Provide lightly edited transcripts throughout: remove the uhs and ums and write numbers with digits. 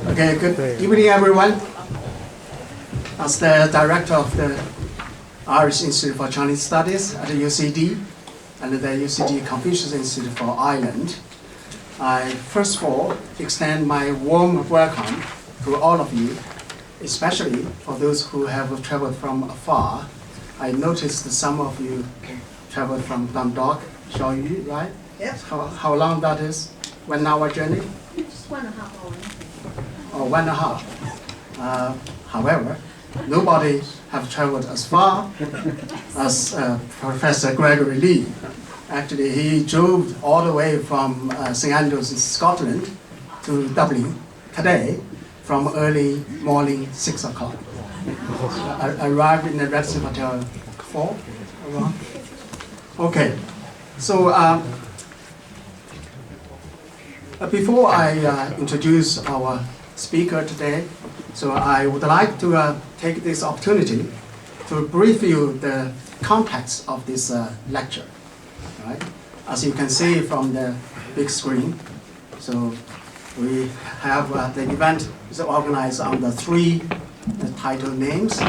Okay, good evening, everyone. As the director of the Irish Institute for Chinese Studies at the UCD and the UCD Confucius Institute for Ireland, I first of all extend my warm welcome to all of you, especially for those who have traveled from afar. I noticed some of you traveled from Dundalk, Shaoyu, right? Yes. How long that is? 1 hour journey? Just 1.5 hours. Or 1.5. However, nobody have traveled as far as Professor Gregory Lee. Actually, he drove all the way from St Andrews in Scotland to Dublin today from early morning 6 o'clock. Arrived in the Radisson Hotel 4 around. Okay, so before I introduce our speaker today, so I would like to take this opportunity to brief you the context of this lecture. Right? As you can see from the big screen, so we have the event is organized under three title names.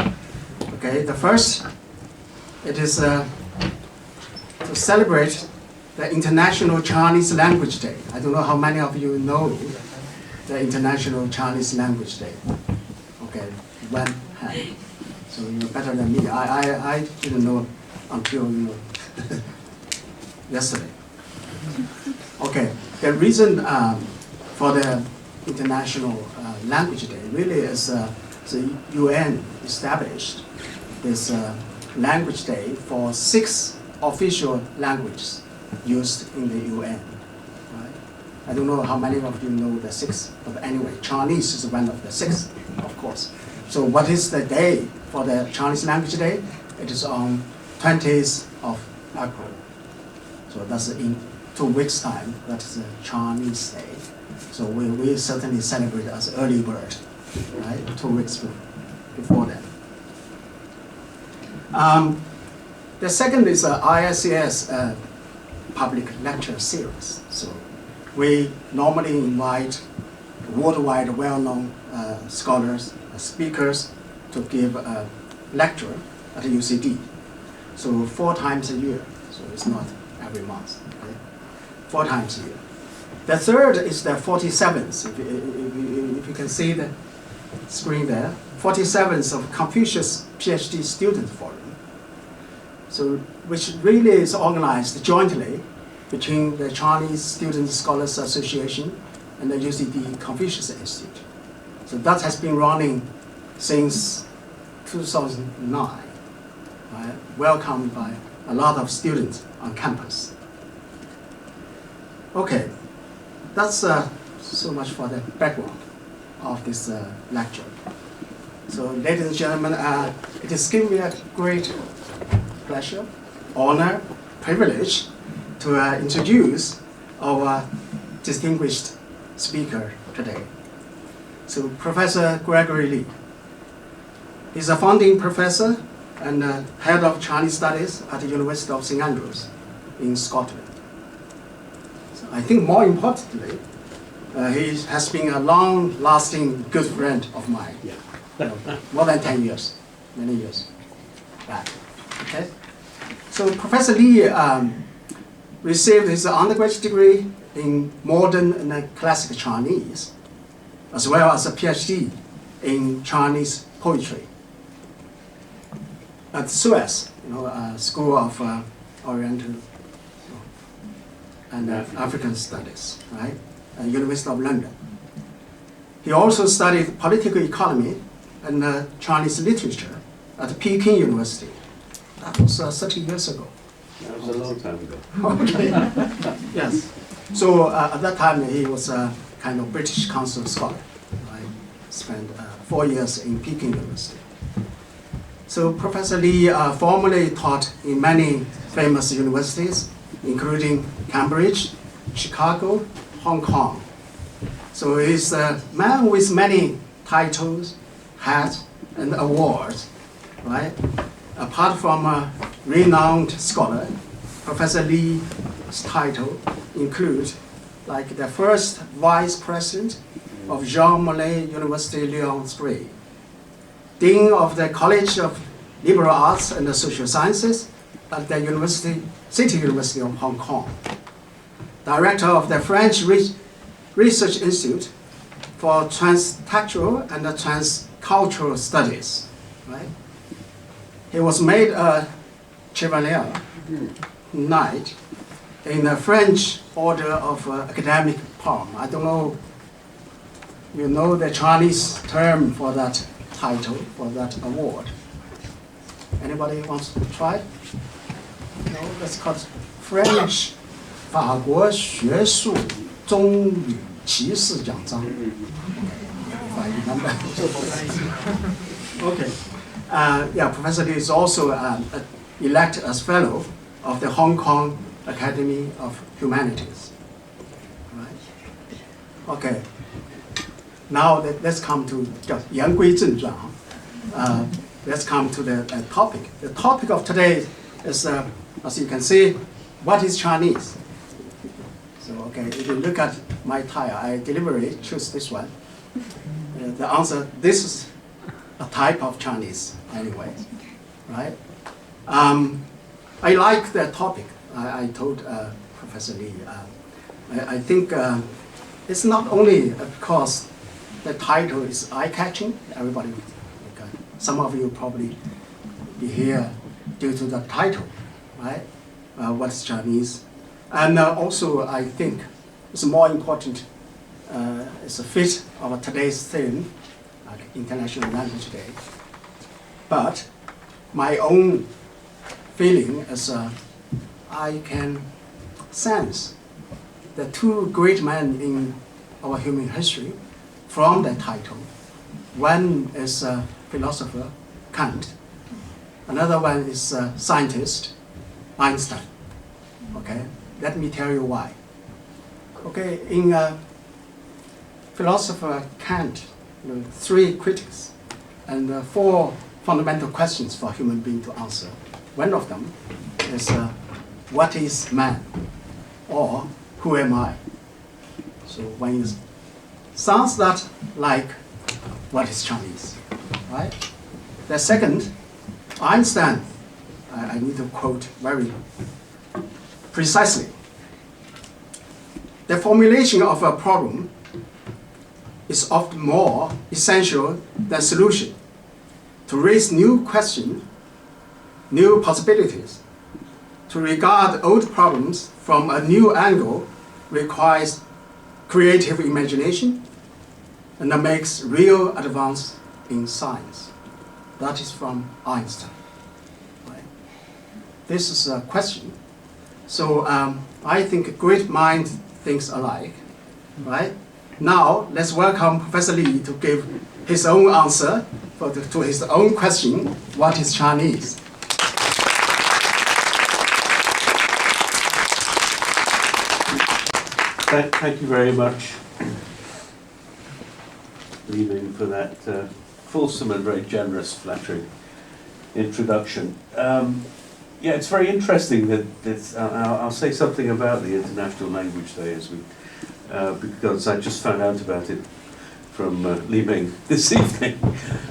Okay, the first, it is to celebrate the International Chinese Language Day. I don't know how many of you know the International Chinese Language Day. Okay, one hand. So you're better than me. I didn't know until yesterday. Okay, the reason for the International Language Day really is the UN established this language day for 6 official languages used in the UN. Right? I don't know how many of you know the 6, but anyway, Chinese is one of the 6, of course. So what is the day for the Chinese Language Day? It is on 20th of April. So that's in 2 weeks' time. That is the Chinese Day. So we certainly celebrate as early bird, right? 2 weeks before that. The second is ISCS public lecture series. So we normally invite worldwide well-known scholars, speakers to give a lecture at the UCD. So 4 times a year. So it's not every month. Okay? 4 times a year. The third is the 47th. If you can see the screen there, 47th of Confucius PhD Student Forum. So, which really is organized jointly between the Chinese Student Scholars Association and the UCD Confucius Institute. So that has been running since 2009, right? Welcomed by a lot of students on campus. Okay, that's so much for the background of this lecture. So, ladies and gentlemen, it is giving me a great pleasure, honor, privilege to introduce our distinguished speaker today. So, Professor Gregory Lee. He's a founding professor and head of Chinese Studies at the University of St Andrews in Scotland. So I think more importantly, he has been a long-lasting good friend of mine. More than 10 years, many years back. Okay? So Professor Lee received his undergraduate degree in modern and classical Chinese, as well as a PhD in Chinese poetry at SUES, School of Oriental and African Studies, right? At University of London. He also studied political economy and Chinese literature at Peking University. That was 30 years ago. That was a long time ago. Okay. Yes. So at that time, he was a kind of British Council scholar. Right? Spent 4 years in Peking University. So Professor Lee formerly taught in many famous universities, including Cambridge, Chicago, Hong Kong. So he's a man with many titles, hats, and awards, right? Apart from a renowned scholar, Professor Lee's title include like the first vice president of Jean Monnet University Lyon 3, dean of the College of Liberal Arts and Social Sciences at the City University of Hong Kong, director of the French Research Institute for Transtextual and Transcultural Studies. Right? He was made a Chevalier Knight in the French Order of Academic Palm. I don't know, you know the Chinese term for that title, for that award. Anybody wants to try? No, that's called French 法国学术忠语骑士奖章. If I remember. Okay. Yeah, Professor Lee is also elected as fellow of the Hong Kong Academy of Humanities. Right? Okay. Now let's come to 言归正传. Let's come to the topic. The topic of today is, as you can see, what is Chinese? So, okay, if you look at my tire, I deliberately choose this one. The answer, this is a type of Chinese anyway, right? I like the topic. I told Professor Lee, I think it's not only because the title is eye-catching. Everybody, some of you probably be here due to the title, right? What's Chinese? And also, I think it's more important, it's a fit of today's theme, like International Language Day. But my own feeling is I can sense the two great men in our human history from the title. One is philosopher, Kant. Another one is scientist, Einstein. Okay, let me tell you why. Okay, in philosopher Kant, three critics and four fundamental questions for human being to answer. One of them is, what is man? Or, who am I? So when it sounds that like, what is Chinese, right? The second, Einstein, I need to quote very precisely. The formulation of a problem is often more essential than solution. To raise new questions, new possibilities, to regard old problems from a new angle requires creative imagination and that makes real advance in science. That is from Einstein. Right? This is a question. So I think great minds think alike. Right? Now let's welcome Professor Lee to give his own answer to his own question, what is Chinese? Thank you very much, Li Ming, for that fulsome and very generous, flattering introduction. Yeah, it's very interesting that I'll say something about the International Language Day as we, because I just found out about it from Li Ming this evening.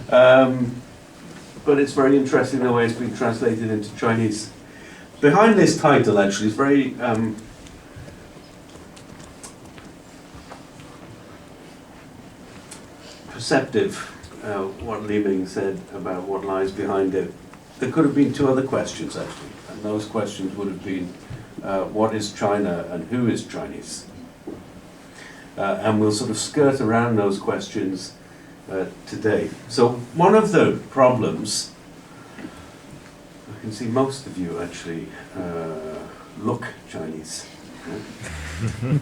But it's very interesting the way it's been translated into Chinese. Behind this title, actually, is very perceptive, what Li Ming said about what lies behind it. There could have been two other questions, actually, and those questions would have been, what is China and who is Chinese? And we'll sort of skirt around those questions today. So one of the problems, I can see most of you actually look Chinese.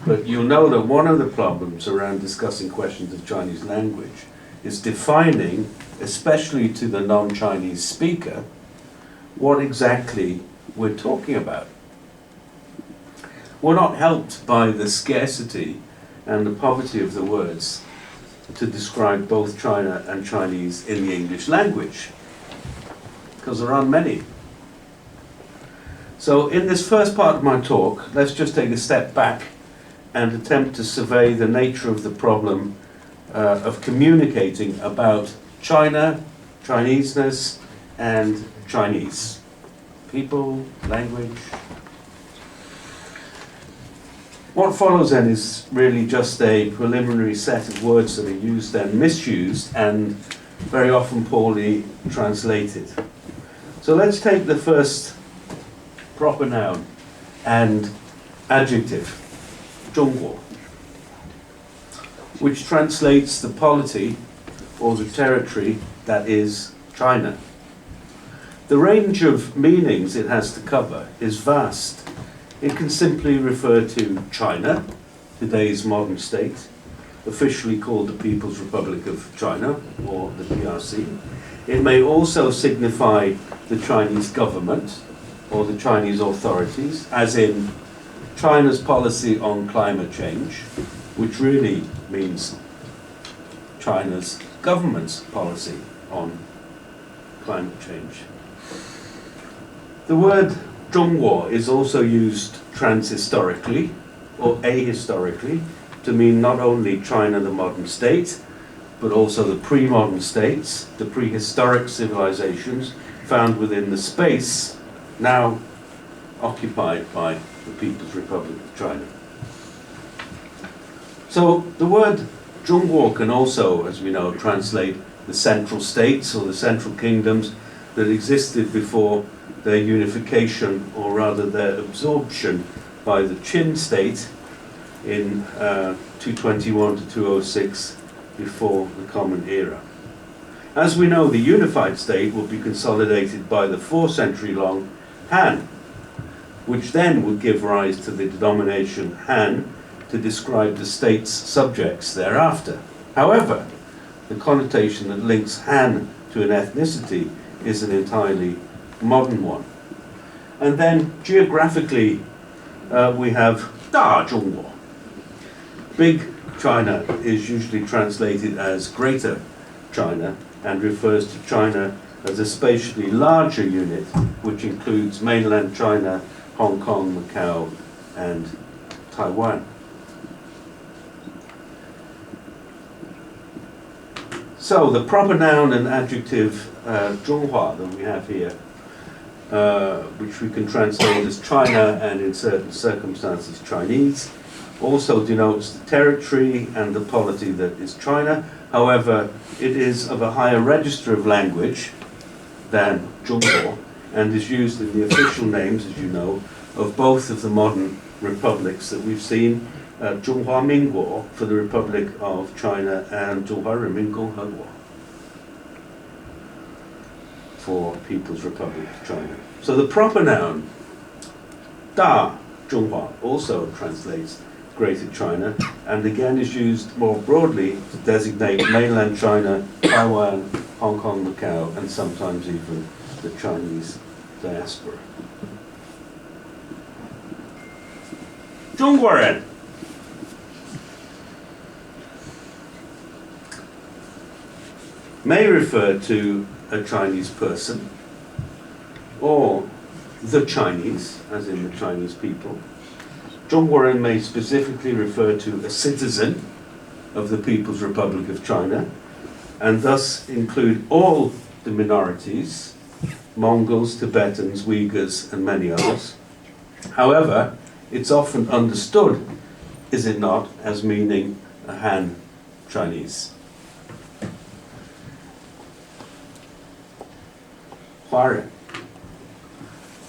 But you'll know that one of the problems around discussing questions of Chinese language is defining, especially to the non-Chinese speaker, what exactly we're talking about. We're not helped by the scarcity and the poverty of the words to describe both China and Chinese in the English language, because there aren't many. So in this first part of my talk, let's just take a step back and attempt to survey the nature of the problem of communicating about China, Chineseness, and Chinese. People, language. What follows then is really just a preliminary set of words that are used and misused and very often poorly translated. So let's take the first proper noun and adjective, 中国, which translates the polity or the territory that is China. The range of meanings it has to cover is vast. It can simply refer to China, today's modern state, officially called the People's Republic of China, or the PRC. It may also signify the Chinese government, or the Chinese authorities, as in China's policy on climate change, which really means China's government's policy on climate change. The word 中国 is also used transhistorically or ahistorically to mean not only China, the modern state, but also the pre-modern states, the prehistoric civilizations found within the space now occupied by the People's Republic of China. So the word 中国 can also, as we know, translate the central states or the central kingdoms that existed before their unification, or rather their absorption by the Qin state in 221 to 206 before the Common Era. As we know, the unified state would be consolidated by the 4-century-long Han, which then would give rise to the denomination Han to describe the state's subjects thereafter. However, the connotation that links Han to an ethnicity is an entirely modern one. And then geographically, we have 大中国. Big China is usually translated as Greater China and refers to China as a spatially larger unit, which includes mainland China, Hong Kong, Macau, and Taiwan. So the proper noun and adjective 中华 that we have here, which we can translate as China and in certain circumstances Chinese, also denotes the territory and the polity that is China. However, it is of a higher register of language than 中国 and is used in the official names, as you know, of both of the modern republics that we've seen, 中华民国 for the Republic of China and 中华人民共和国 for People's Republic of China. So the proper noun 大中华 also translates Greater China, and again is used more broadly to designate mainland China, Taiwan, Hong Kong, Macau, and sometimes even the Chinese diaspora. 中国人 may refer to a Chinese person, or the Chinese, as in the Chinese people. 中国人 may specifically refer to a citizen of the People's Republic of China, and thus include all the minorities, Mongols, Tibetans, Uyghurs, and many others. However, it's often understood, is it not, as meaning a Han Chinese. 华人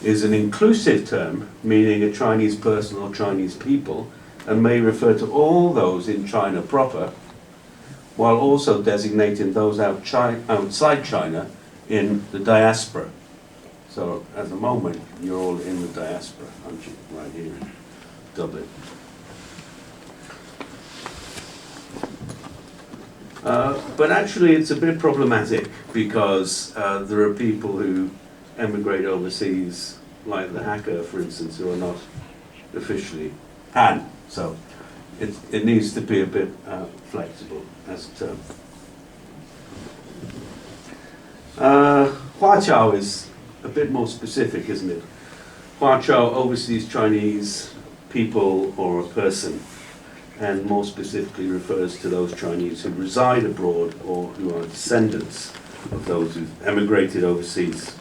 is an inclusive term meaning a Chinese person or Chinese people, and may refer to all those in China proper, while also designating those outside China in the diaspora. So at the moment, you're all in the diaspora, aren't you? Right here in Dublin. But actually it's a bit problematic because there are people who emigrate overseas, like the hacker, for instance, who are not officially Han. So it needs to be a bit flexible as a term. Huaqiao is a bit more specific, isn't it? Huaqiao, overseas Chinese people or a person. and more specifically refers to those Chinese who reside abroad or who are descendants of those who've emigrated overseas.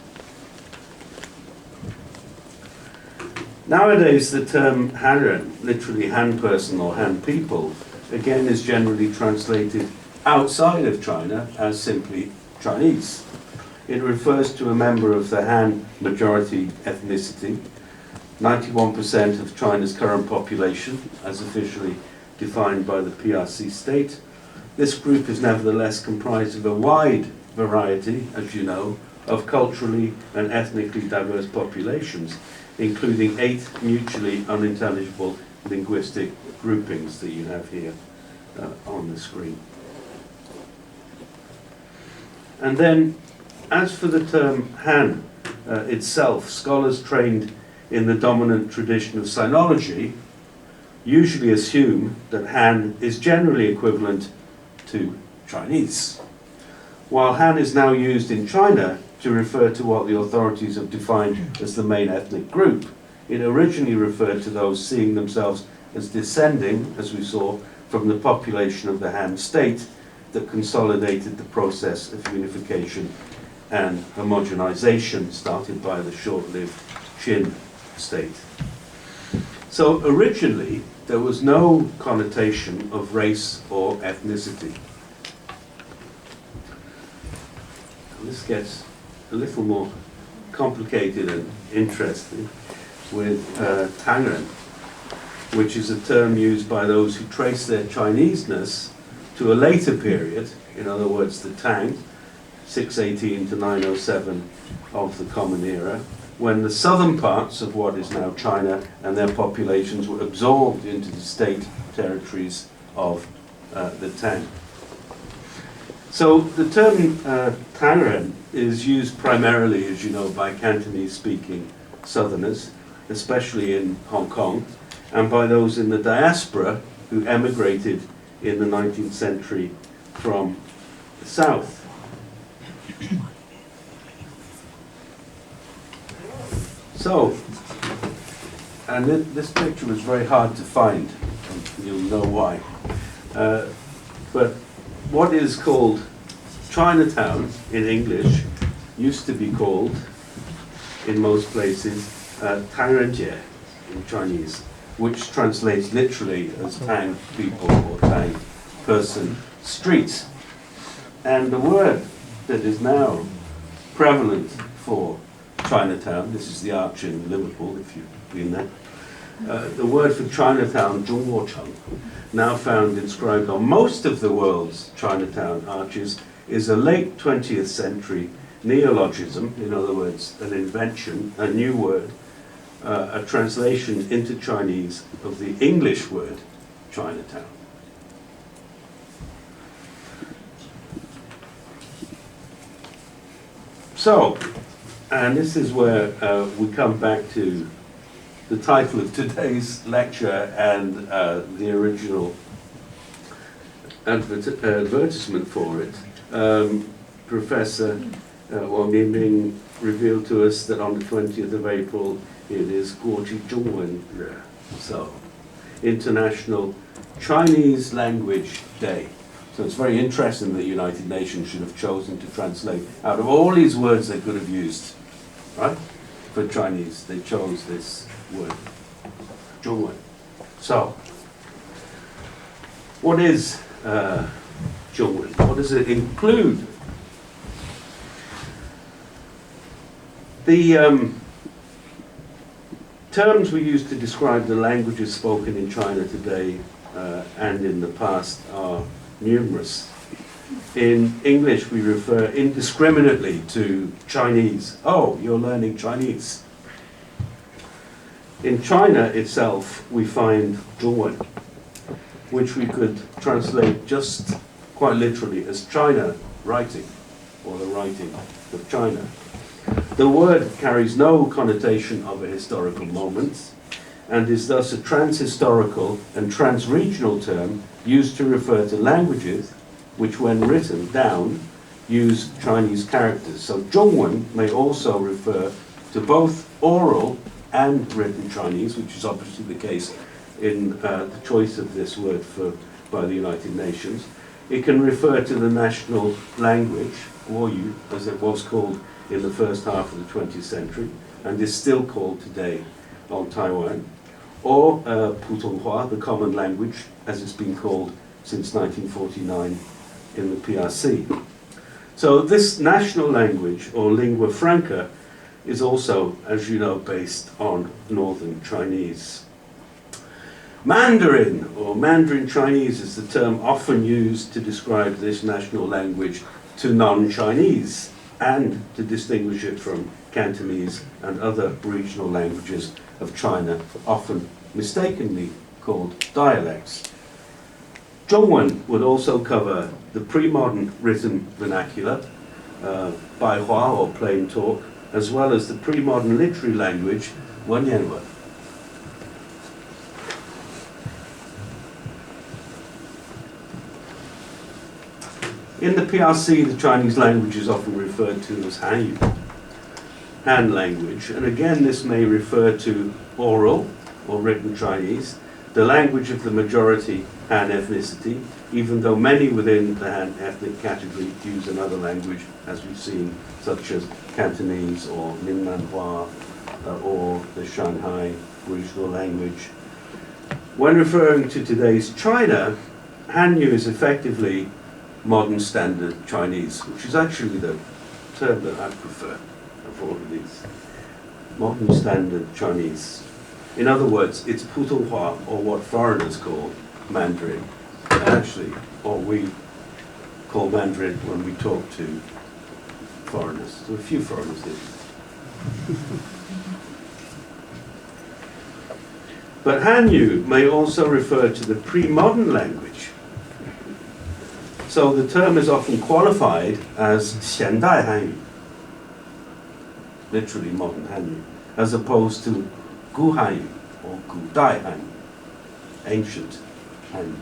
Nowadays, the term Han, literally Han person or Han people, again is generally translated outside of China as simply Chinese. It refers to a member of the Han majority ethnicity, 91% of China's current population, as officially defined by the PRC state. This group is nevertheless comprised of a wide variety, as you know, of culturally and ethnically diverse populations, including 8 mutually unintelligible linguistic groupings that you have here on the screen. And then, as for the term Han itself, scholars trained in the dominant tradition of sinology usually assume that Han is generally equivalent to Chinese. While Han is now used in China to refer to what the authorities have defined as the main ethnic group, it originally referred to those seeing themselves as descending, as we saw, from the population of the Han state that consolidated the process of unification and homogenization started by the short-lived Qin state. So originally, there was no connotation of race or ethnicity. And this gets a little more complicated and interesting with Tangren, which is a term used by those who trace their Chineseness to a later period, in other words, the Tang, 618 to 907 of the Common Era, when the southern parts of what is now China and their populations were absorbed into the state territories of the Tang. So the term Tangren is used primarily, as you know, by Cantonese-speaking southerners, especially in Hong Kong, and by those in the diaspora who emigrated in the 19th century from the south. So, and this picture was very hard to find, and you'll know why. But what is called Chinatown in English used to be called, in most places, Tangrenzhe in Chinese, which translates literally as Tang people or Tang person street. And the word that is now prevalent for Chinatown, this is the arch in Liverpool, if you've been there. The word for Chinatown, Zhongguocheng, now found inscribed on most of the world's Chinatown arches, is a late 20th century neologism, in other words, an invention, a new word, a translation into Chinese of the English word Chinatown. So, and this is where we come back to the title of today's lecture and the original advertisement for it. Professor Wang Yiming revealed to us that on the 20th of April it is Guoji Zhongwen Re, so International Chinese Language Day. So it's very interesting that the United Nations should have chosen to translate out of all these words they could have used, right, for Chinese. They chose this word, Zhongwen. So, what is Zhongwen? What does it include? The terms we use to describe the languages spoken in China today and in the past are numerous. In English, we refer indiscriminately to Chinese. Oh, you're learning Chinese. In China itself, we find Zhongwen, which we could translate just quite literally as China writing, or the writing of China. The word carries no connotation of a historical moment, and is thus a transhistorical and transregional term used to refer to languages which, when written down, use Chinese characters. So Zhongwen may also refer to both oral and written Chinese, which is obviously the case in the choice of this word by the United Nations. It can refer to the national language, Guoyu, as it was called in the first half of the 20th century, and is still called today on Taiwan, or Putonghua, the common language, as it's been called since 1949 in the PRC. So this national language, or lingua franca, is also, as you know, based on Northern Chinese. Mandarin, or Mandarin Chinese, is the term often used to describe this national language to non-Chinese and to distinguish it from Cantonese and other regional languages of China, often mistakenly called dialects. Zhongwen would also cover the pre-modern written vernacular, Baihua or plain talk, as well as the pre-modern literary language, Wenyanwen. In the PRC, the Chinese language is often referred to as Hanyu, Han language, and again this may refer to oral or written Chinese, the language of the majority Han ethnicity, even though many within the Han ethnic category use another language, as we've seen, such as Cantonese or Minmanhua or the Shanghai regional language. When referring to today's China, Hanyu is effectively modern standard Chinese, which is actually the term that I prefer of all of these. Modern standard Chinese. In other words, it's Putonghua, or what foreigners call Mandarin. And actually, or we call Mandarin when we talk to foreigners. So a few foreigners did. But Hanyu may also refer to the pre-modern language. So the term is often qualified as Xiandai Hanyu, literally modern Hanyu, as opposed to Gu Hanyu or Gudai Hanyu, ancient Hanyu.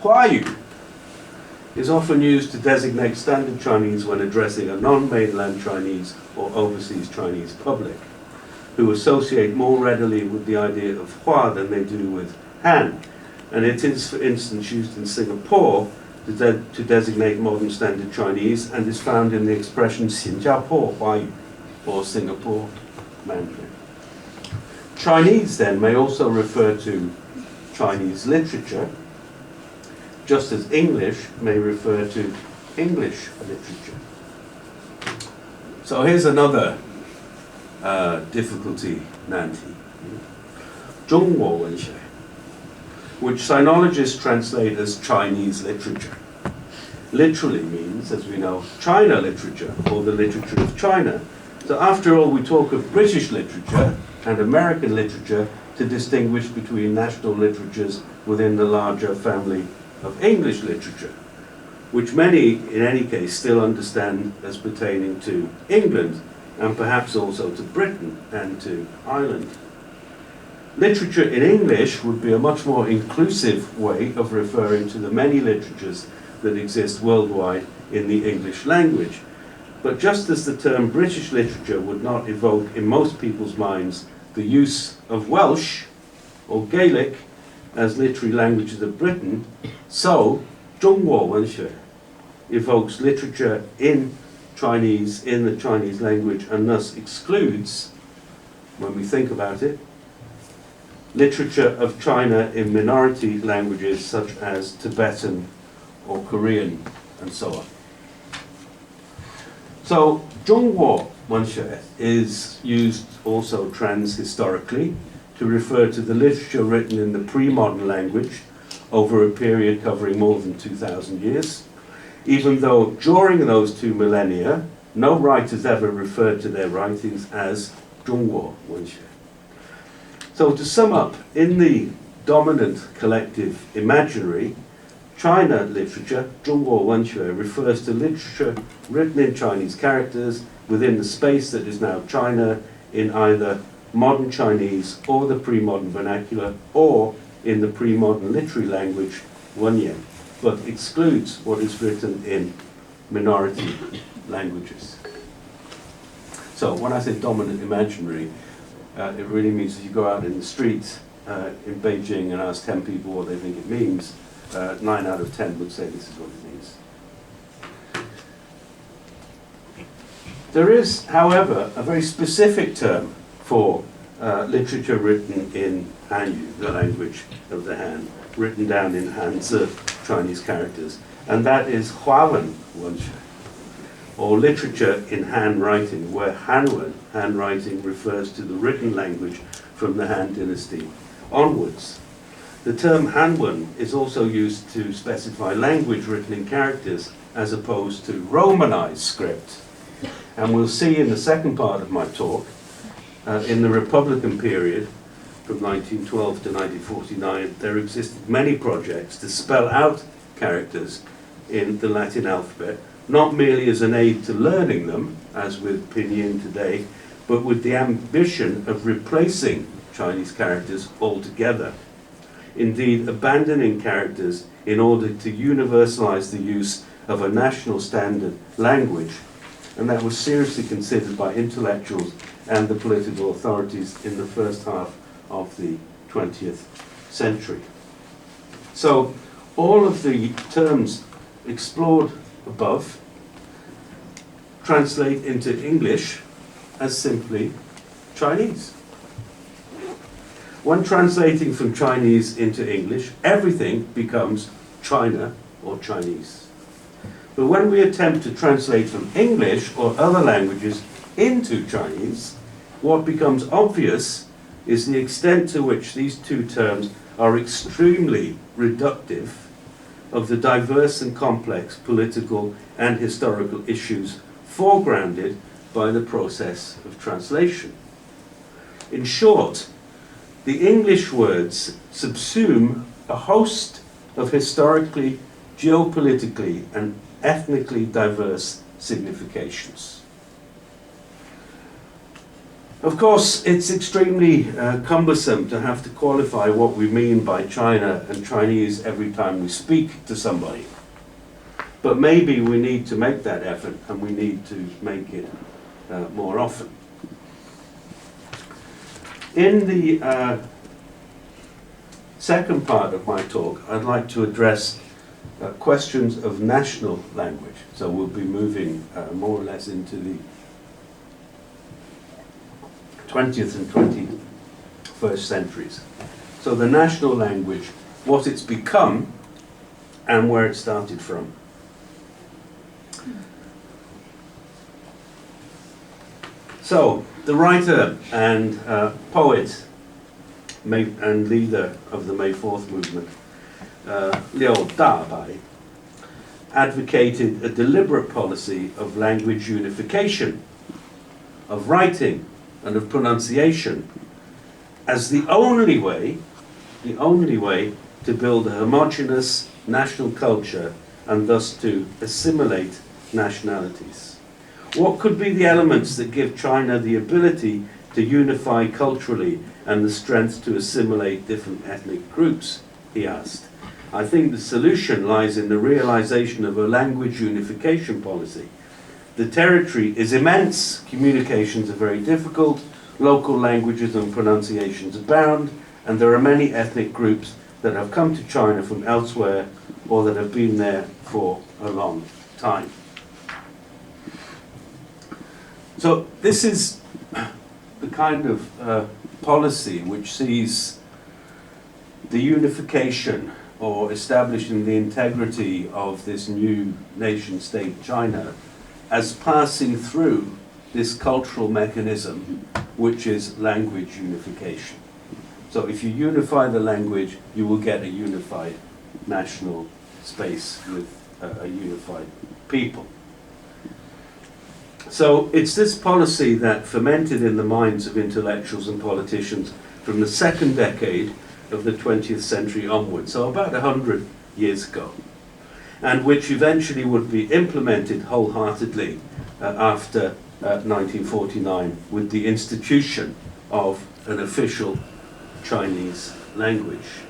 Huayu is often used to designate standard Chinese when addressing a non-mainland Chinese or overseas Chinese public, who associate more readily with the idea of Hua than they do with Han. And it is, for instance, used in Singapore to designate modern standard Chinese, and is found in the expression Xinjiapo Huayu, or Singapore Mandarin. Chinese, then, may also refer to Chinese literature, just as English may refer to English literature. So here's another difficulty, Nanti. 中国文学, which sinologists translate as Chinese literature. Literally means, as we know, China literature, or the literature of China. So after all, we talk of British literature and American literature to distinguish between national literatures within the larger family of English literature, which many, in any case, still understand as pertaining to England, and perhaps also to Britain and to Ireland. Literature in English would be a much more inclusive way of referring to the many literatures that exist worldwide in the English language. But just as the term British literature would not evoke in most people's minds the use of Welsh or Gaelic as literary languages of Britain, so 中国文学 evokes literature in Chinese, in the Chinese language, and thus excludes, when we think about it, literature of China in minority languages such as Tibetan or Korean, and so on. So 中国文学 is used also transhistorically to refer to the literature written in the pre-modern language over a period covering more than 2,000 years, even though during those 2 millennia, no writers ever referred to their writings as 中国文学. So to sum up, in the dominant collective imaginary, China literature, 中国文学, refers to literature written in Chinese characters within the space that is now China, in either modern Chinese or the pre-modern vernacular, or in the pre-modern literary language, Wenyan, but excludes what is written in minority languages. So when I say dominant imaginary, it really means if you go out in the streets in Beijing and ask 10 people what they think it means, 9 out of 10 would say this is what it means. There is, however, a very specific term for literature written in Hanyu, the language of the Han, written down in Hanzi, Chinese characters, and that is Huawen Wenshui, or literature in Han writing, where Hanwen, handwriting, refers to the written language from the Han dynasty onwards. The term Hanwen is also used to specify language written in characters as opposed to Romanized script. And we'll see in the second part of my talk, in the Republican period, from 1912 to 1949, there existed many projects to spell out characters in the Latin alphabet, not merely as an aid to learning them, as with Pinyin today, but with the ambition of replacing Chinese characters altogether. Indeed, abandoning characters in order to universalize the use of a national standard language, and that was seriously considered by intellectuals and the political authorities in the first half of the 20th century. So all of the terms explored above translate into English as simply Chinese. When translating from Chinese into English, everything becomes China or Chinese. But when we attempt to translate from English or other languages into Chinese, what becomes obvious is the extent to which these two terms are extremely reductive of the diverse and complex political and historical issues foregrounded by the process of translation. In short, the English words subsume a host of historically, geopolitically, and ethnically diverse significations. Of course, it's extremely cumbersome to have to qualify what we mean by China and Chinese every time we speak to somebody. But maybe we need to make that effort, and we need to make it more often. In the second part of my talk, I'd like to address questions of national language. So we'll be moving more or less into the 20th and 21st centuries. So the national language, what it's become, and where it started from. So, the writer and poet and leader of the May 4th movement, Liu Dabai, advocated a deliberate policy of language unification, of writing and of pronunciation as the only way to build a homogeneous national culture and thus to assimilate nationalities. What could be the elements that give China the ability to unify culturally and the strength to assimilate different ethnic groups, he asked. I think the solution lies in the realization of a language unification policy. The territory is immense, communications are very difficult, local languages and pronunciations abound, and there are many ethnic groups that have come to China from elsewhere or that have been there for a long time. So this is the kind of policy which sees the unification or establishing the integrity of this new nation-state China as passing through this cultural mechanism which is language unification. So if you unify the language, you will get a unified national space with a unified people. So it's this policy that fermented in the minds of intellectuals and politicians from the second decade of the 20th century onwards, so about 100 years ago, and which eventually would be implemented wholeheartedly after 1949 with the institution of an official Chinese language.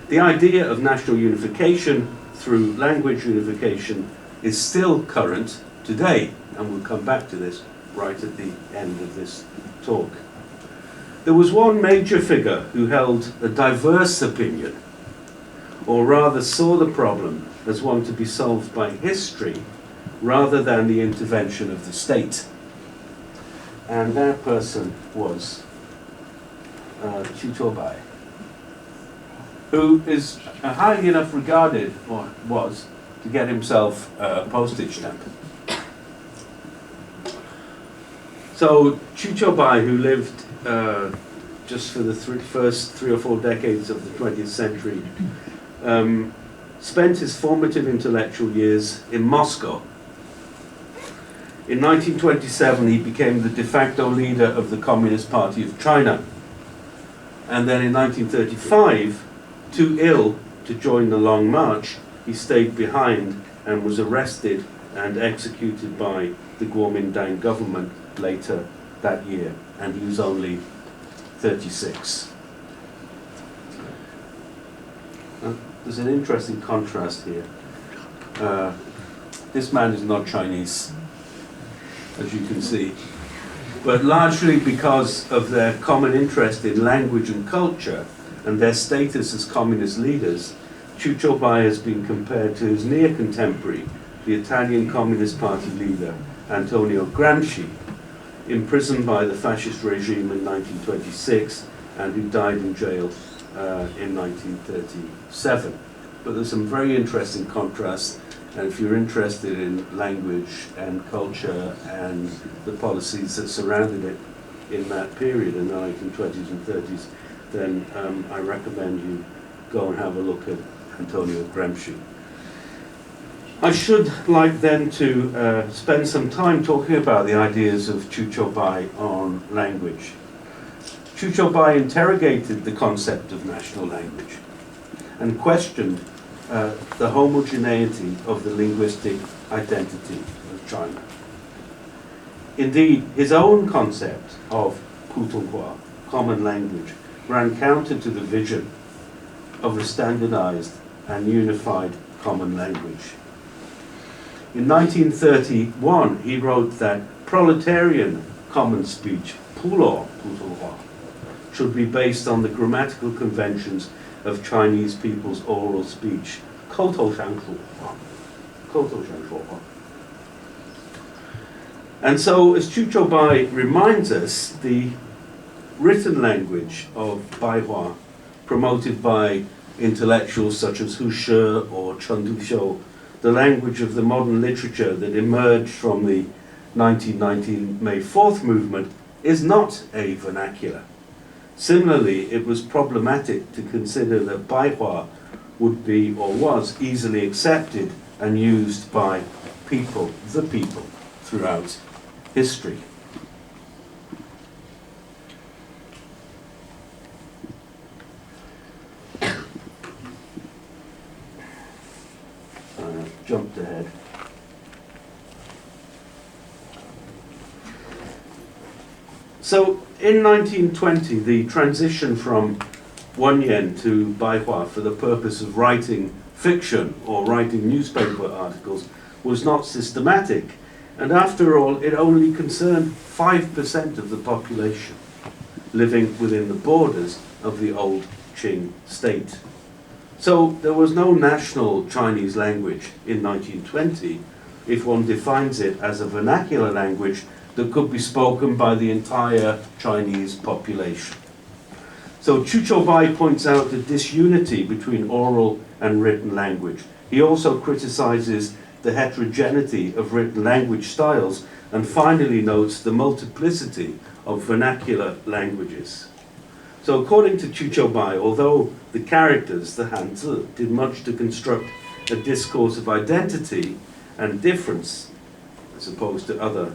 The idea of national unification through language unification is still current today, and we'll come back to this right at the end of this talk. There was one major figure who held a diverse opinion, or rather saw the problem as one to be solved by history rather than the intervention of the state. And that person was Chu Bai, who is highly enough regarded, or was, to get himself a postage stamp. So Chu Bai, who lived just for the first 3 or 4 decades of the 20th century, spent his formative intellectual years in Moscow. In 1927, he became the de facto leader of the Communist Party of China. And then in 1935, too ill to join the Long March, he stayed behind and was arrested and executed by the Kuomintang government later that year. And he was only 36. There's an interesting contrast here. This man is not Chinese, as you can see, but largely because of their common interest in language and culture and their status as communist leaders, Chu Bai has been compared to his near contemporary, the Italian Communist Party leader Antonio Gramsci, imprisoned by the fascist regime in 1926 and who died in jail in 1937. But there's some very interesting contrasts, and if you're interested in language and culture and the policies that surrounded it in that period in the 1920s and 30s, then I recommend you go and have a look at Antonio Gramsci. I should like then to spend some time talking about the ideas of Chu Bai on language. Chu Bai interrogated the concept of national language and questioned the homogeneity of the linguistic identity of China. Indeed, his own concept of Putonghua, common language, ran counter to the vision of a standardized and unified common language. In 1931, he wrote that proletarian common speech, Putonghua, should be based on the grammatical conventions of Chinese people's oral speech, 口头相说. And so, as Chu Bai reminds us, the written language of Baihua, promoted by intellectuals such as Hu Shi or Chen Duxiu, the language of the modern literature that emerged from the 1919 May 4th movement, is not a vernacular. Similarly, it was problematic to consider that Baihua would be or was easily accepted and used by people, the people, throughout history. Jumped ahead. So in 1920, the transition from Wanyan to Baihua for the purpose of writing fiction or writing newspaper articles was not systematic, and after all, it only concerned 5% of the population living within the borders of the old Qing state. So there was no national Chinese language in 1920 if one defines it as a vernacular language that could be spoken by the entire Chinese population. So Chu Bai points out the disunity between oral and written language. He also criticizes the heterogeneity of written language styles and finally notes the multiplicity of vernacular languages. So according to Chu Bai, although the characters, the Hanzi, did much to construct a discourse of identity and difference, as opposed to other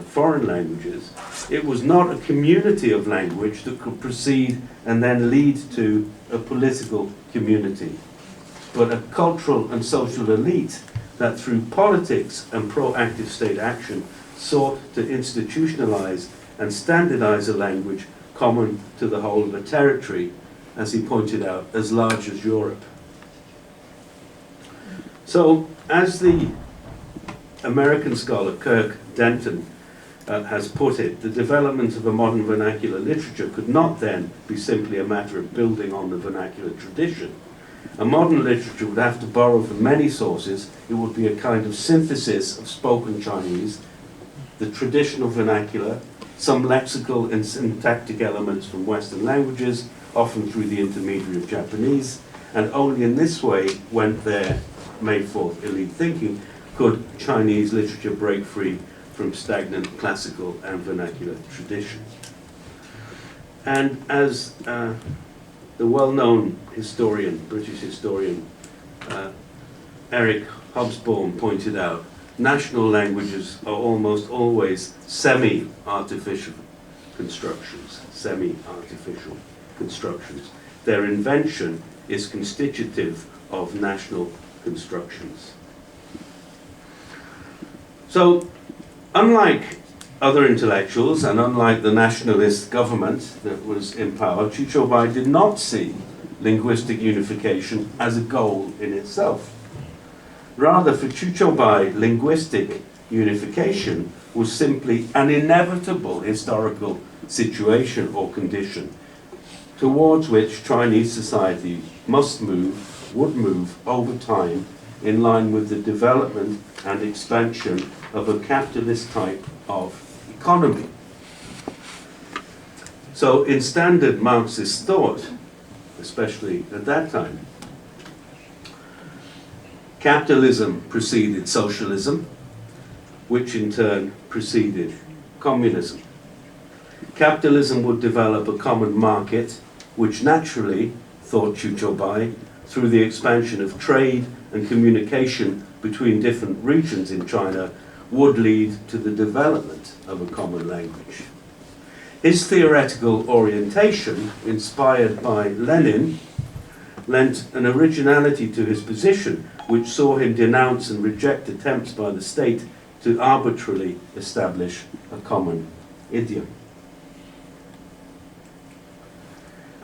foreign languages, it was not a community of language that could proceed and then lead to a political community, but a cultural and social elite that through politics and proactive state action sought to institutionalize and standardize a language common to the whole of a territory, as he pointed out, as large as Europe. So, as the American scholar Kirk Denton has put it, the development of a modern vernacular literature could not then be simply a matter of building on the vernacular tradition. A modern literature would have to borrow from many sources. It would be a kind of synthesis of spoken Chinese, the traditional vernacular, some lexical and syntactic elements from Western languages, often through the intermediary of Japanese, and only in this way, when there made forth elite thinking, could Chinese literature break free from stagnant classical and vernacular tradition. And as the well-known historian, British historian, Eric Hobsbawm pointed out, national languages are almost always semi-artificial constructions, semi-artificial constructions. Their invention is constitutive of national constructions. So, unlike other intellectuals and unlike the nationalist government that was in power, Chu Bai did not see linguistic unification as a goal in itself. Rather, for Chu Bai, linguistic unification was simply an inevitable historical situation or condition towards which Chinese society must move, would move over time in line with the development and expansion of a capitalist type of economy. So in standard Marxist thought, especially at that time, capitalism preceded socialism, which in turn preceded communism. Capitalism would develop a common market, which naturally, thought Chu Bai, through the expansion of trade and communication between different regions in China, would lead to the development of a common language. His theoretical orientation, inspired by Lenin, lent an originality to his position, which saw him denounce and reject attempts by the state to arbitrarily establish a common idiom.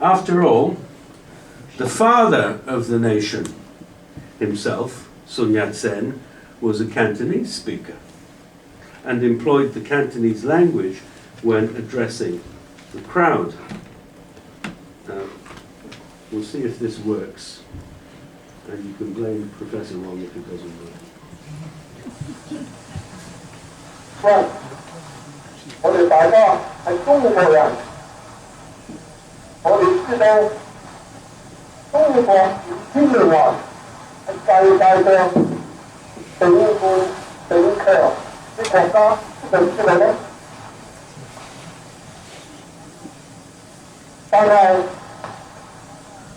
After all, the father of the nation himself, Sun Yat-sen, was a Cantonese speaker and employed the Cantonese language when addressing the crowd. We'll see if this works, and you can blame Professor Wong if it doesn't work. Well, 我哋大家係中國人，我哋知道中國千年來係世界上鼎富鼎強啲國家，就知道咧。但係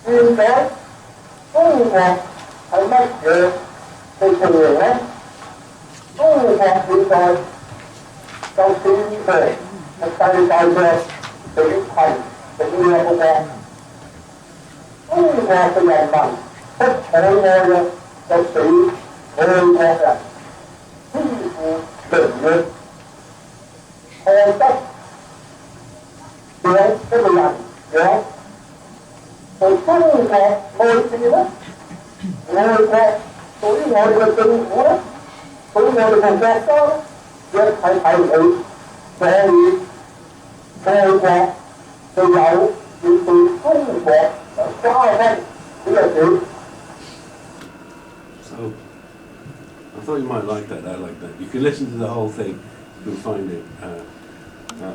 現在中國係乜嘢嘅情形咧？中國現在就變成係世界上最貧最弱嘅國。中國嘅人民不可愛嘅就俾外國人欺負凌辱，害得養一個人養。對中國愛字咧，外國對於我哋嘅政府咧，對於我哋嘅國家咧，一睇睇起，所以外國就有要對中國加分呢個字。So, I thought you might like that. I like that. You can listen to the whole thing. You can find it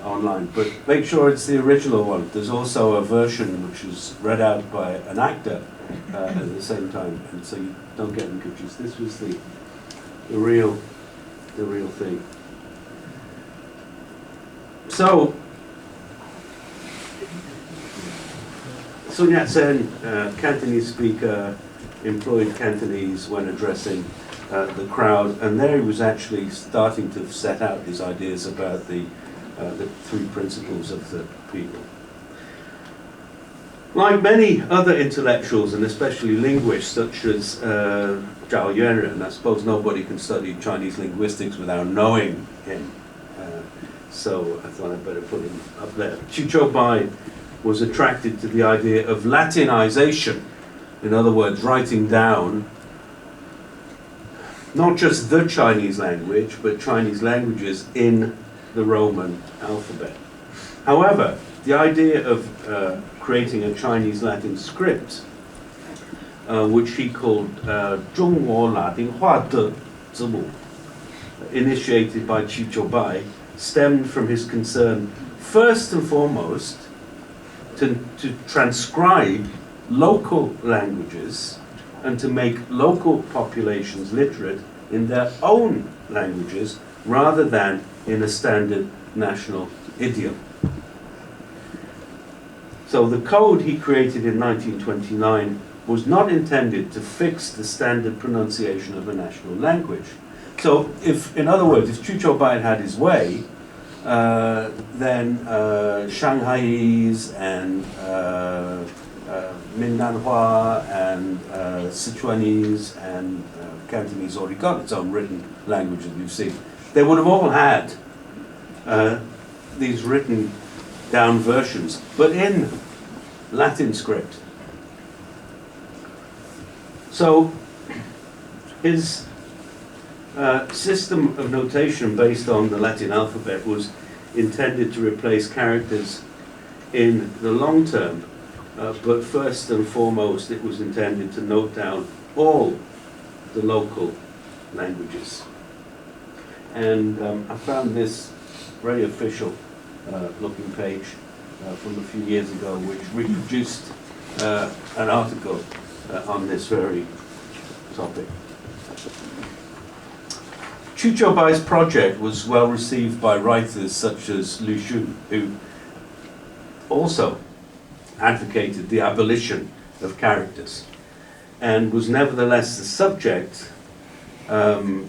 online. But make sure it's the original one. There's also a version which is read out by an actor at the same time, and so you don't get them confused. This was the real thing. So, Sun Yat-sen, Cantonese speaker, employed Cantonese when addressing the crowd, and there he was actually starting to set out his ideas about the three principles of the people. Like many other intellectuals, and especially linguists such as Zhao Yuanren, I suppose nobody can study Chinese linguistics without knowing him, so I thought I'd better put him up there. Chu Bai was attracted to the idea of Latinization, in other words, writing down not just the Chinese language, but Chinese languages in the Roman alphabet. However, the idea of creating a Chinese Latin script, which he called 中国拉丁化的字母, initiated by Qu Bai, stemmed from his concern, first and foremost, to transcribe local languages and to make local populations literate in their own languages rather than in a standard national idiom. So the code he created in 1929 was not intended to fix the standard pronunciation of a national language. So if, in other words, if Chu Bai had his way, then Shanghaiese and Mindanhua and Sichuanese and Cantonese already got its own written language, as you've seen. They would have all had these written down versions, but in Latin script. So his system of notation based on the Latin alphabet was intended to replace characters in the long term, but first and foremost it was intended to note down all the local languages. And I found this very official looking page from a few years ago, which reproduced an article on this very topic. Chu Bai's project was well received by writers such as Lu Xun, who also advocated the abolition of characters, and was nevertheless the subject,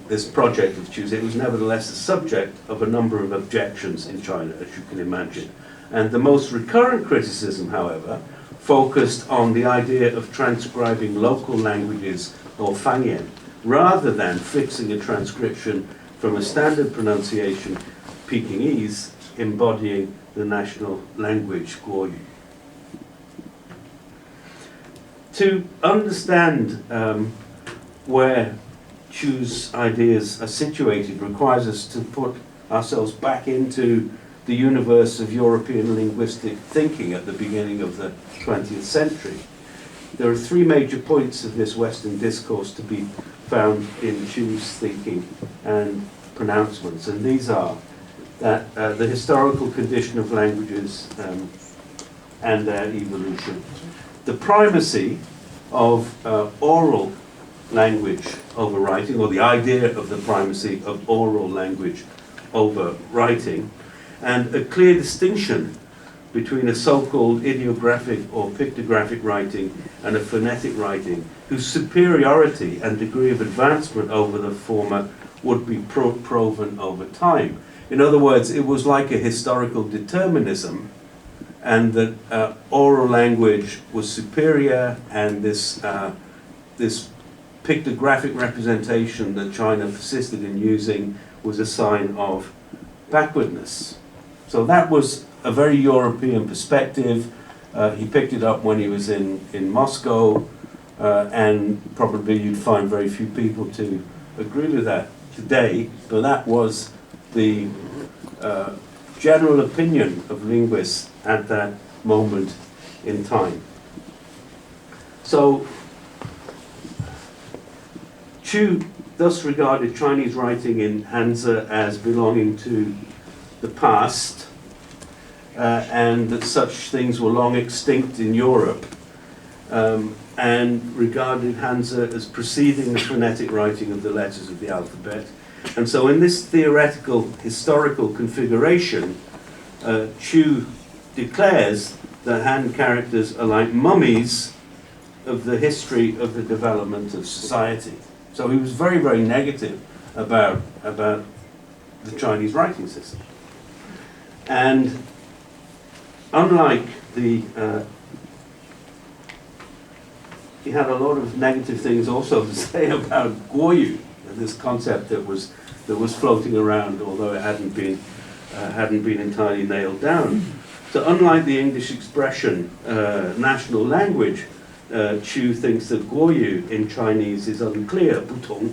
this project of Chu's, it was nevertheless the subject of a number of objections in China, as you can imagine. And the most recurrent criticism, however, focused on the idea of transcribing local languages, or fangyan, rather than fixing a transcription from a standard pronunciation, Pekingese, embodying the national language, Guoyu. To understand where Chu's ideas are situated requires us to put ourselves back into the universe of European linguistic thinking at the beginning of the 20th century. There are three major points of this Western discourse to be found in Chu's thinking and pronouncements, and these are that the historical condition of languages and their evolution, the primacy of oral language over writing, or the idea of the primacy of oral language over writing, and a clear distinction between a so-called ideographic or pictographic writing and a phonetic writing, whose superiority and degree of advancement over the former would be proven over time. In other words, it was like a historical determinism, and that oral language was superior, and this pictographic representation that China persisted in using was a sign of backwardness. So that was a very European perspective. He picked it up when he was in Moscow, and probably you'd find very few people to agree with that today, but that was the general opinion of linguists at that moment in time. So Chu thus regarded Chinese writing in Hanzi as belonging to the past, and that such things were long extinct in Europe, and regarded Hanzi as preceding the phonetic writing of the letters of the alphabet. And so in this theoretical historical configuration, Chu declares that Han characters are like mummies of the history of the development of society. So he was very, very negative about the Chinese writing system. And unlike the, he had a lot of negative things also to say about Guoyu, this concept that was floating around, although it hadn't been entirely nailed down. So unlike the English expression national language, Chu thinks that Guoyu in Chinese is unclear, 不同,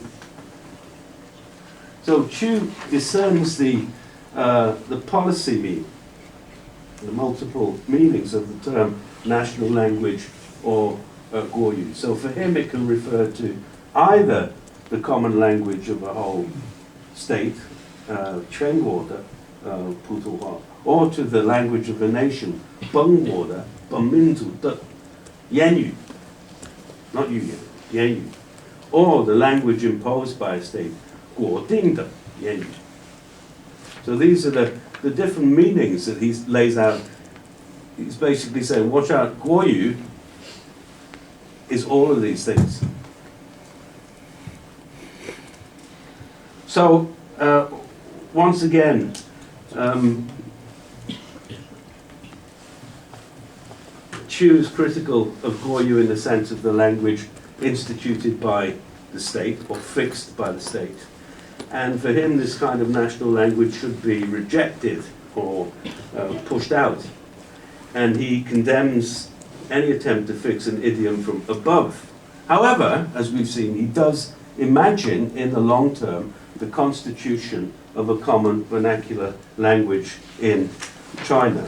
So Chu discerns the policy meaning, the multiple meanings of the term national language or Guoyu. So for him it can refer to either the common language of a whole state, Chengguo de, Putuhua, or to the language of a nation, Bengguo de, Benminzu de, Yanyu, not Yuyan, Yanyu, or the language imposed by a state, Guoding de, Yanyu. So these are the different meanings that he lays out. He's basically saying, watch out, Guoyu is all of these things. So, once again, Chu is critical of Guoyu in the sense of the language instituted by the state or fixed by the state. And for him, this kind of national language should be rejected or pushed out. And he condemns any attempt to fix an idiom from above. However, as we've seen, he does imagine in the long term the constitution of a common vernacular language in China.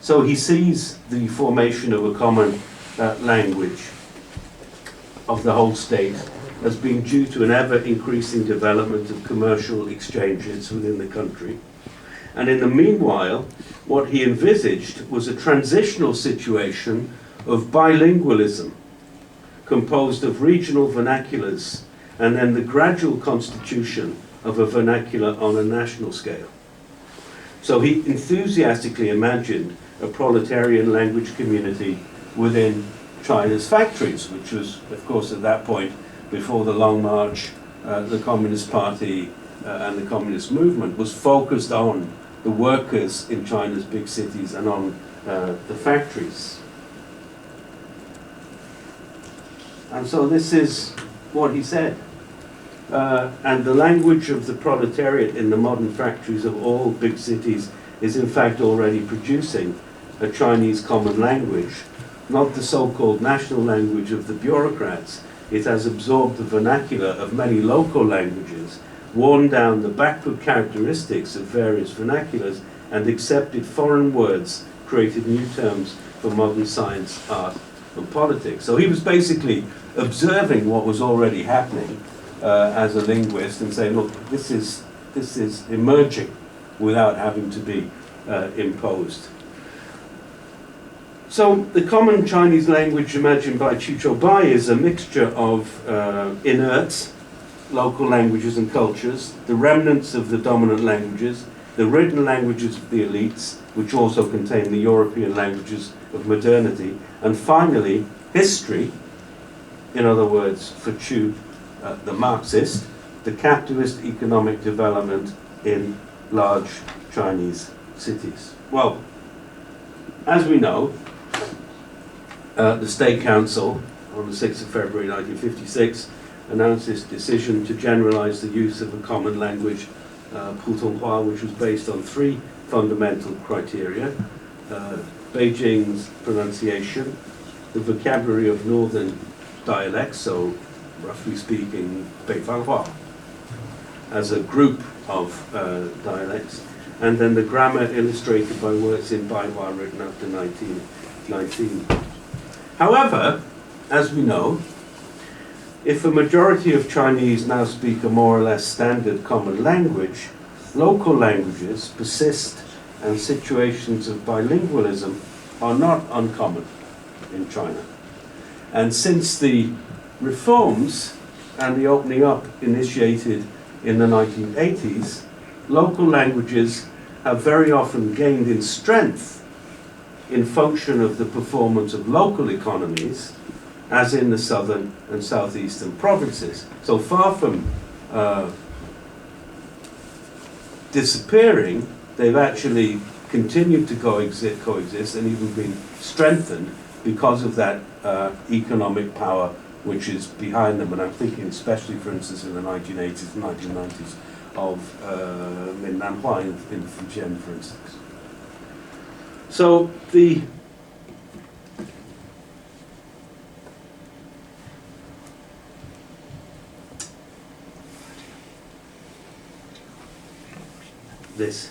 So he sees the formation of a common language of the whole state as being due to an ever-increasing development of commercial exchanges within the country. And in the meanwhile, what he envisaged was a transitional situation of bilingualism, composed of regional vernaculars, and then the gradual constitution of a vernacular on a national scale. So he enthusiastically imagined a proletarian language community within China's factories, which was, of course, at that point, before the Long March, the Communist Party and the Communist movement was focused on the workers in China's big cities and on the factories. And so this is what he said. And the language of the proletariat in the modern factories of all big cities is in fact already producing a Chinese common language, not the so-called national language of the bureaucrats. It has absorbed the vernacular of many local languages, worn down the backward characteristics of various vernaculars, and accepted foreign words, created new terms for modern science, art, and politics. So he was basically observing what was already happening as a linguist and saying, look, this is emerging without having to be imposed. So the common Chinese language imagined by Chu Bai is a mixture of inert local languages and cultures, the remnants of the dominant languages, the written languages of the elites, which also contain the European languages of modernity, and finally, history, in other words, for Chu, the Marxist, the capitalist economic development in large Chinese cities. Well, as we know, the State Council on the 6th of February 1956 announced its decision to generalize the use of a common language, Putonghua, which was based on threi fundamental criteria: Beijing's pronunciation, the vocabulary of northern dialects, so roughly speaking, Beifanghua, as a group of dialects, and then the grammar illustrated by words in Baihua written after 1919. However, as we know, if a majority of Chinese now speak a more or less standard common language, local languages persist and situations of bilingualism are not uncommon in China. And since the reforms and the opening up initiated in the 1980s, local languages have very often gained in strength in function of the performance of local economies, as in the southern and southeastern provinces. So far from disappearing, they've actually continued to coexist and even been strengthened because of that economic power which is behind them. And I'm thinking especially, for instance, in the 1980s and 1990s of Minnanhua in Fujian, for instance. So the this.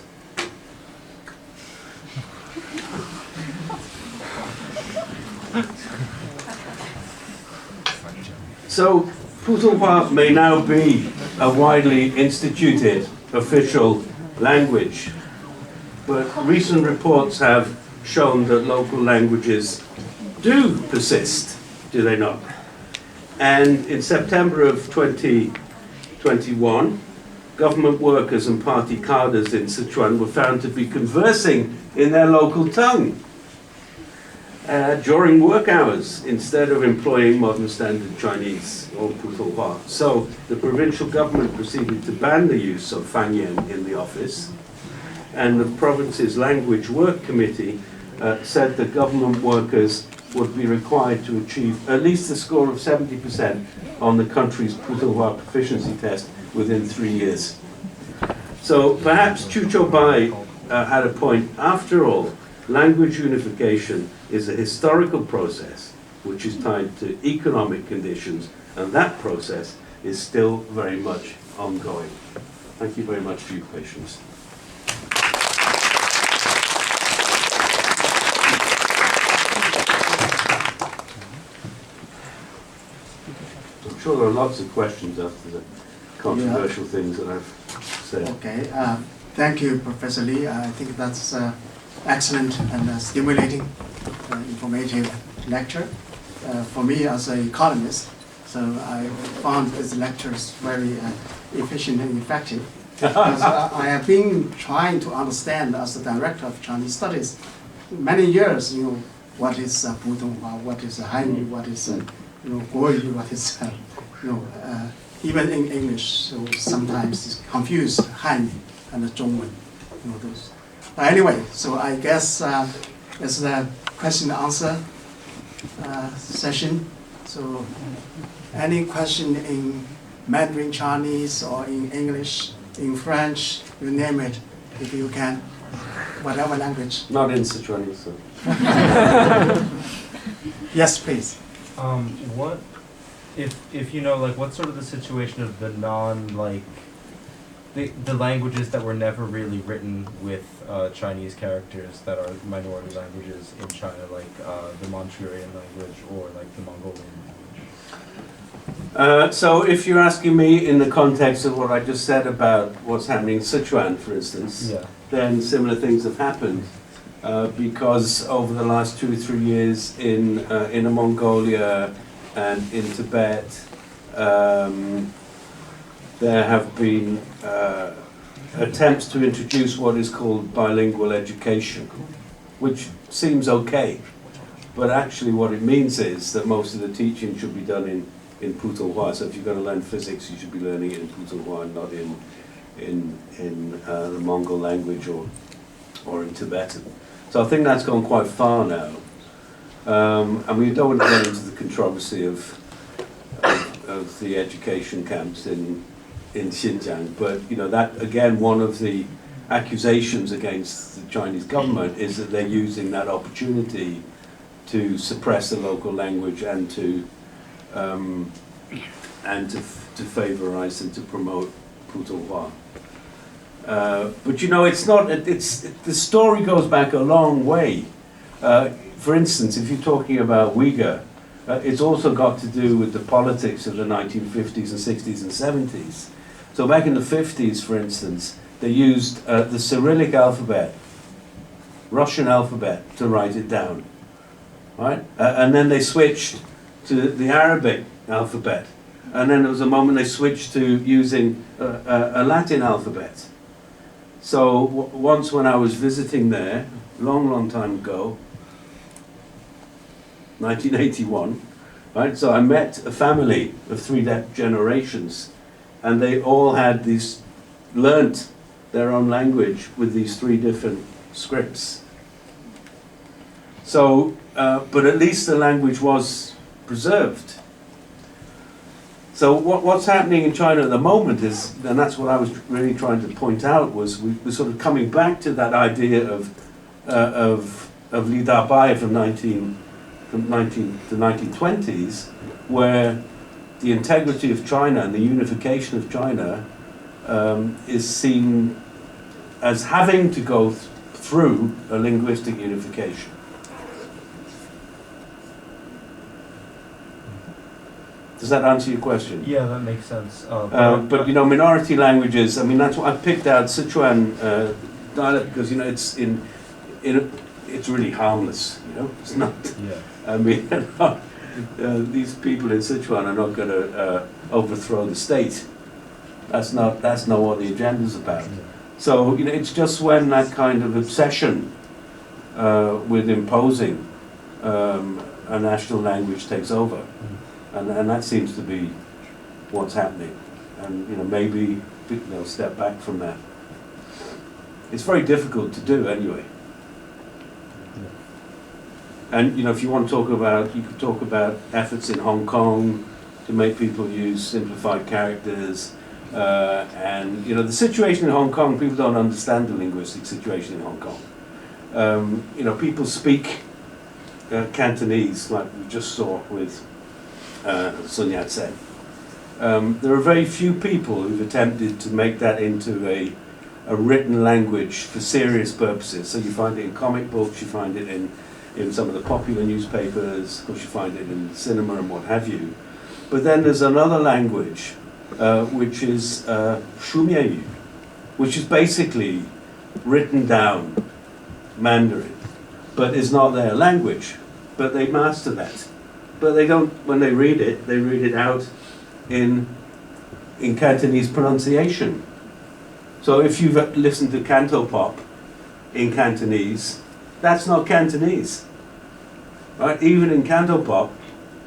So, Putonghua may now be a widely instituted official language, but recent reports have shown that local languages do persist, do they not? And in September of 2021, government workers and party cadres in Sichuan were found to be conversing in their local tongue during work hours instead of employing modern standard Chinese or Putonghua. So the provincial government proceeded to ban the use of Fangyan in the office, and the province's language work committee said that government workers would be required to achieve at least a score of 70% on the country's Putonghua proficiency test within 3 years. So perhaps Chu Bai had a point. After all, language unification is a historical process which is tied to economic conditions, and that process is still very much ongoing. Thank you very much for your patience. I'm sure there are lots of questions after the controversial things that I've said. Okay, thank you, Professor Lee. I think that's excellent and stimulating, informative lecture. For me as an economist, so I found these lectures very efficient and effective. Because I have been trying to understand as the director of Chinese studies many years, what is Putonghua, what is Hanyu, what is Guoyu, what is even in English, so sometimes it's confused Hanyu and Zhongwen, those. But anyway, so I guess it's a question and answer session. So any question in Mandarin Chinese or in English, in French, you name it, if you can, whatever language. Not in Sichuanese, so. Yes, please. What, if you know, like, what's sort of the situation of the the languages that were never really written with Chinese characters that are minority languages in China, like the Manchurian language or like the Mongolian language? So if you're asking me in the context of what I just said about what's happening in Sichuan, for instance, Yeah. then similar things have happened. Because over the last 2 or 3 years in Inner Mongolia and in Tibet, there have been attempts to introduce what is called bilingual education, which seems okay, but actually what it means is that most of the teaching should be done in Putonghua. So if you're going to learn physics, you should be learning it in Putonghua and not in the Mongol language or in Tibetan. So I think that's gone quite far now. And we don't want to get into the controversy of the education camps in Xinjiang, but that again, one of the accusations against the Chinese government is that they're using that opportunity to suppress the local language and to favorize and to promote Putonghua. But it's not. The story goes back a long way. For instance, if you're talking about Uyghur, it's also got to do with the politics of the 1950s and 60s and 70s. So back in the 50s, for instance, they used the Cyrillic alphabet, Russian alphabet, to write it down, right? And then they switched to the Arabic alphabet, and then there was a moment they switched to using a Latin alphabet. So once when I was visiting there, long time ago, 1981, right? So I met a family of 3 generations, and they all had learnt their own language with these 3 different scripts. So, but at least the language was preserved. So what's happening in China at the moment is, and that's what I was really trying to point out, was we're sort of coming back to that idea of Li Dabai from the 1920s, where the integrity of China and the unification of China is seen as having to go through a linguistic unification. Does that answer your question? Yeah, that makes sense. But you know, minority languages. I mean, that's what I picked out Sichuan dialect because you know it's really harmless. You know, it's not. Yeah. I mean, these people in Sichuan are not going to overthrow the state. That's not what the agenda's about. Yeah. So you know, it's just when that kind of obsession with imposing a national language takes over. And that seems to be what's happening. And you know, maybe they'll step back from that. It's very difficult to do anyway. And you know, if you want to talk about, you could talk about efforts in Hong Kong to make people use simplified characters. And you know, the situation in Hong Kong, people don't understand the linguistic situation in Hong Kong. You know, people speak Cantonese, like we just saw with Sun Yat-sen. There are very few people who've attempted to make that into a written language for serious purposes. So you find it in comic books, you find it in some of the popular newspapers, of course you find it in cinema and what have you. But then there's another language, which is Shumieyu, which is basically written down Mandarin, but is not their language. But they master that. But they don't, when they read it out in Cantonese pronunciation. So if you've listened to Cantopop in Cantonese, that's not Cantonese. Right? Even in Cantopop,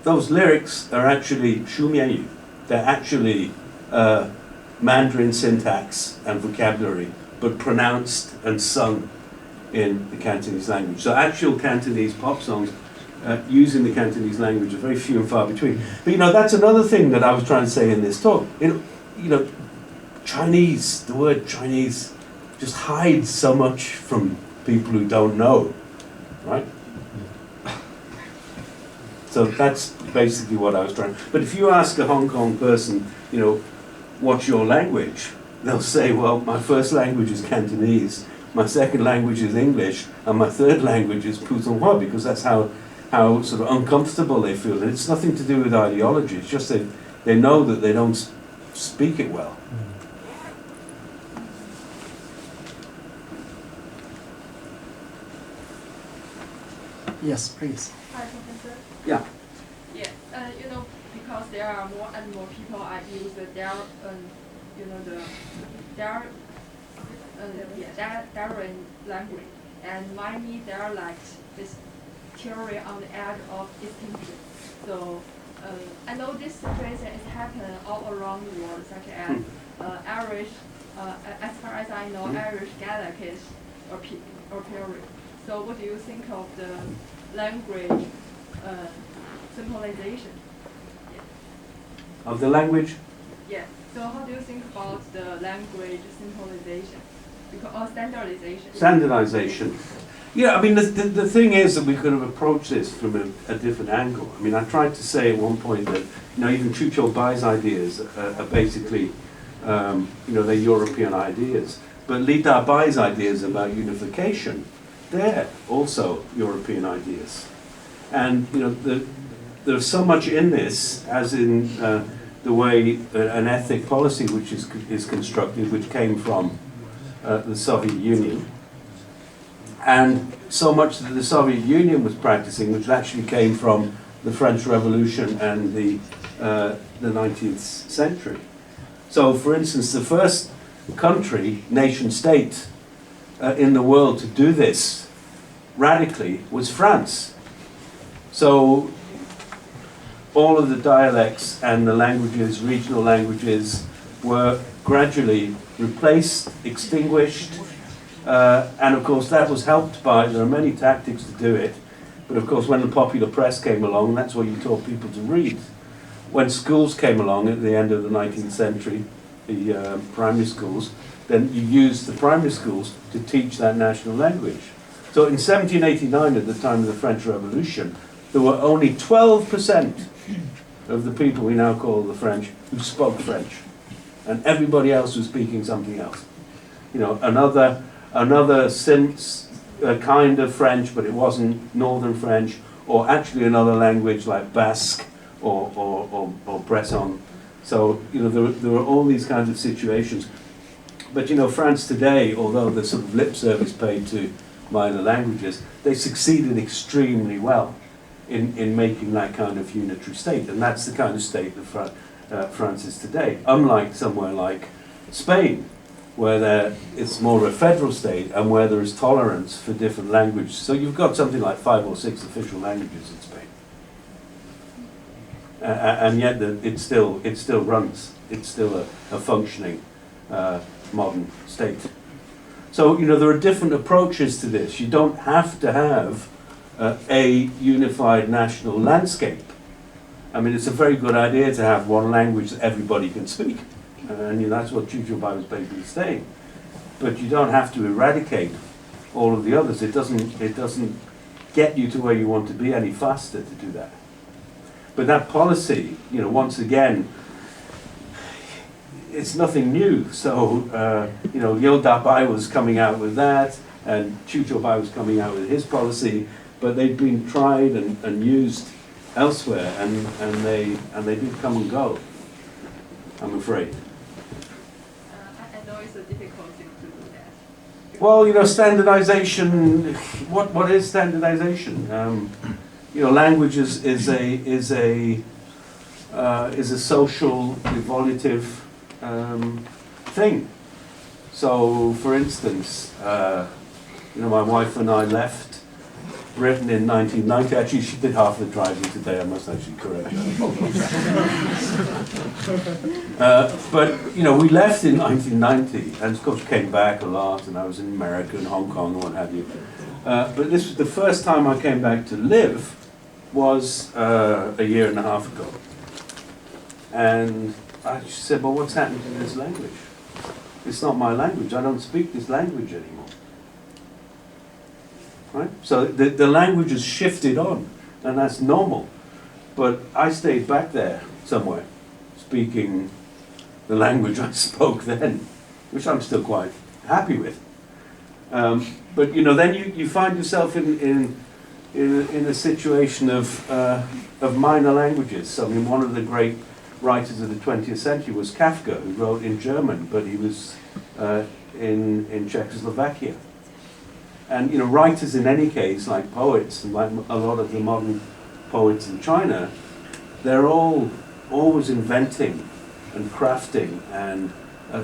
those lyrics are actually Shumieyu. They're actually Mandarin syntax and vocabulary, but pronounced and sung in the Cantonese language. So actual Cantonese pop songs using the Cantonese language are very few and far between. But you know, that's another thing that I was trying to say in this talk. You know, Chinese, the word Chinese just hides so much from people who don't know, right? So that's basically what I was trying. But if you ask a Hong Kong person, you know, what's your language? They'll say, well, my first language is Cantonese, my second language is English, and my third language is Putonghua, because that's how sort of uncomfortable they feel. And it's nothing to do with ideology, it's just they know that they don't speak it well. Yes, please. Hi, Professor. Yeah. Yeah, you know, because there are more and more people I use their, you know, their Darwin language, and mine they're like this theory on the edge of extinction. So I know this situation is happening all around the world, such as Irish, as far as I know, Irish Gaelic or period. So what do you think of the language symbolization? Yeah. Of the language? Yeah. So how do you think about the language symbolization? Or standardization? Standardization. Yeah, I mean, the thing is that we could have approached this from a different angle. I mean, I tried to say at one point that, you know, even Chu Cho Bai's ideas are basically, you know, they're European ideas. But Li Dabai's ideas about unification, they're also European ideas. And, you know, there's so much in this, as in the way an ethnic policy which is constructed, which came from the Soviet Union. And so much that the Soviet Union was practicing, which actually came from the French Revolution and the 19th century. So, for instance, the first country, nation state, in the world to do this radically was France. So, all of the dialects and the languages, regional languages, were gradually replaced, extinguished. And of course that was helped by, there are many tactics to do it, but of course when the popular press came along, that's what you taught people to read. When schools came along at the end of the 19th century, the primary schools, then you used the primary schools to teach that national language. So in 1789, at the time of the French Revolution, there were only 12% of the people we now call the French who spoke French, and everybody else was speaking something else. you know, another kind of French, but it wasn't Northern French, or actually another language like Basque or Breton. So, you know, there were all these kinds of situations. But, you know, France today, although there's sort of lip service paid to minor languages, they succeeded extremely well in making that kind of unitary state. And that's the kind of state that France is today. Unlike somewhere like Spain, where it's more of a federal state and where there is tolerance for different languages. So you've got something like 5 or 6 official languages in Spain. And yet it still runs. It's still a functioning modern state. So, you know, there are different approaches to this. You don't have to have a unified national landscape. I mean, it's a very good idea to have one language that everybody can speak. And you know, that's what Chu Bai was basically saying. But you don't have to eradicate all of the others. It doesn't get you to where you want to be any faster to do that. But that policy, you know, once again, it's nothing new. So, you know, Liu Dabai was coming out with that, and Chu Bai was coming out with his policy, but they'd been tried and used elsewhere, and they did come and go, I'm afraid. I know it's a difficult thing to do that. Well, you know, standardization, what is standardization? You know, language is a social evolutive thing. So, for instance, you know, my wife and I left Britain in 1990. Actually, she did half the driving today. I must actually correct her. But you know, we left in 1990, and of course came back a lot. And I was in America and Hong Kong and what have you. But this was the first time I came back to live. Was a year and a half ago. And I said, well, what's happened to this language? It's not my language. I don't speak this language anymore. Right? So the language has shifted on, and that's normal. But I stayed back there somewhere, speaking the language I spoke then, which I'm still quite happy with. But you know, then you find yourself in a situation of minor languages. So, I mean, one of the great writers of the 20th century was Kafka, who wrote in German, but he was in Czechoslovakia. And, you know, writers in any case, like poets, and like a lot of the modern poets in China, they're all always inventing and crafting and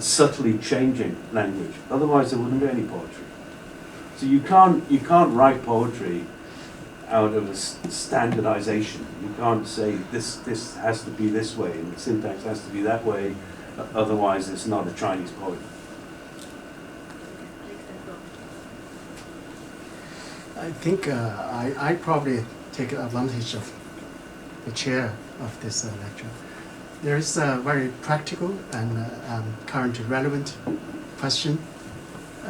subtly changing language. Otherwise, there wouldn't be any poetry. So you can't write poetry out of a standardization. You can't say this has to be this way and the syntax has to be that way, otherwise it's not a Chinese poet. I think I probably take advantage of the chair of this lecture. There is a very practical and currently relevant question.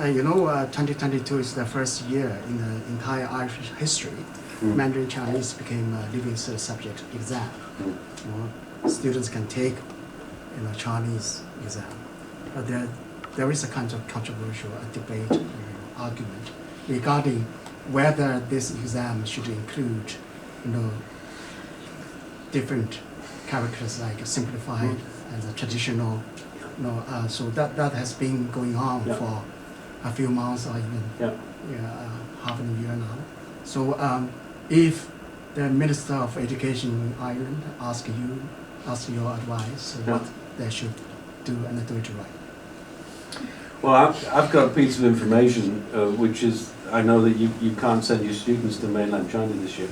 You know, 2022 is the first year in the entire Irish history Mandarin Chinese became a living subject exam. You know, students can take, you know, Chinese exam. But there is a kind of controversial debate, argument regarding whether this exam should include, you know, different characters like simplified and the traditional. You know, so that has been going on for a few months or even half a year now. So if the Minister of Education in Ireland asks your advice, what they should do and do it right. Well, I've got a piece of information which is, I know that you can't send your students to mainland China this year.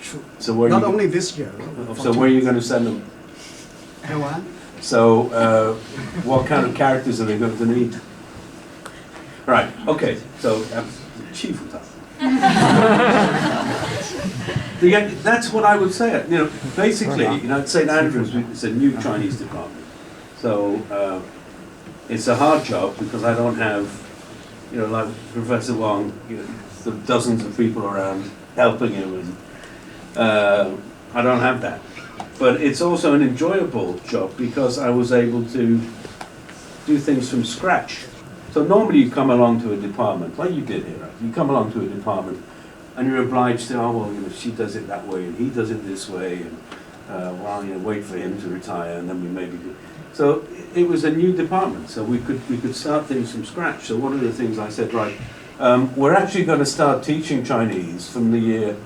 True. So where not only this year. So where are you going to send them? Taiwan. So what kind of characters are they going to need? Right. Okay. So Chief will talk. That's what I would say. You know, basically, you know, at St Andrews, it's a new Chinese department. So it's a hard job because I don't have, you know, like Professor Wong, you know, sort of dozens of people around helping him, and I don't have that. But it's also an enjoyable job because I was able to do things from scratch. So normally you come along to a department, like you did here, right? You come along to a department and you're obliged to, oh, well, she does it that way and he does it this way, and well, wait for him to retire and then we maybe do. So it was a new department, so we could start things from scratch. So one of the things I said, right, we're actually going to start teaching Chinese from the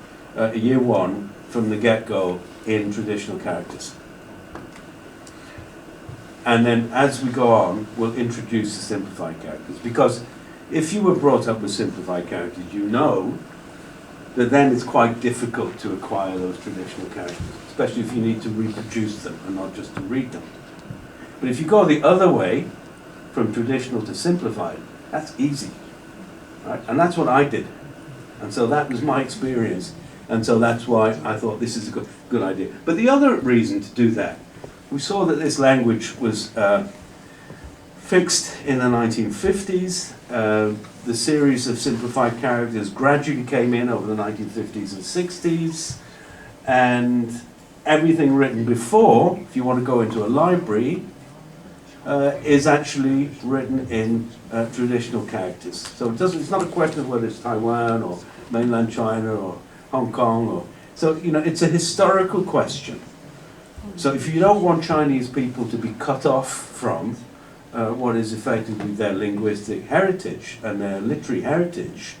year one, from the get-go, in traditional characters. And then as we go on, we'll introduce the simplified characters. Because if you were brought up with simplified characters, you know that then it's quite difficult to acquire those traditional characters, especially if you need to reproduce them and not just to read them. But if you go the other way, from traditional to simplified, that's easy, right? And that's what I did. And so that was my experience. And so that's why I thought this is a good idea. But the other reason to do that, we saw that this language was fixed in the 1950s. The series of simplified characters gradually came in over the 1950s and 60s. And everything written before, if you want to go into a library, is actually written in traditional characters. So it's not a question of whether it's Taiwan or mainland China or Hong Kong. So it's a historical question. So if you don't want Chinese people to be cut off from what is effectively their linguistic heritage and their literary heritage,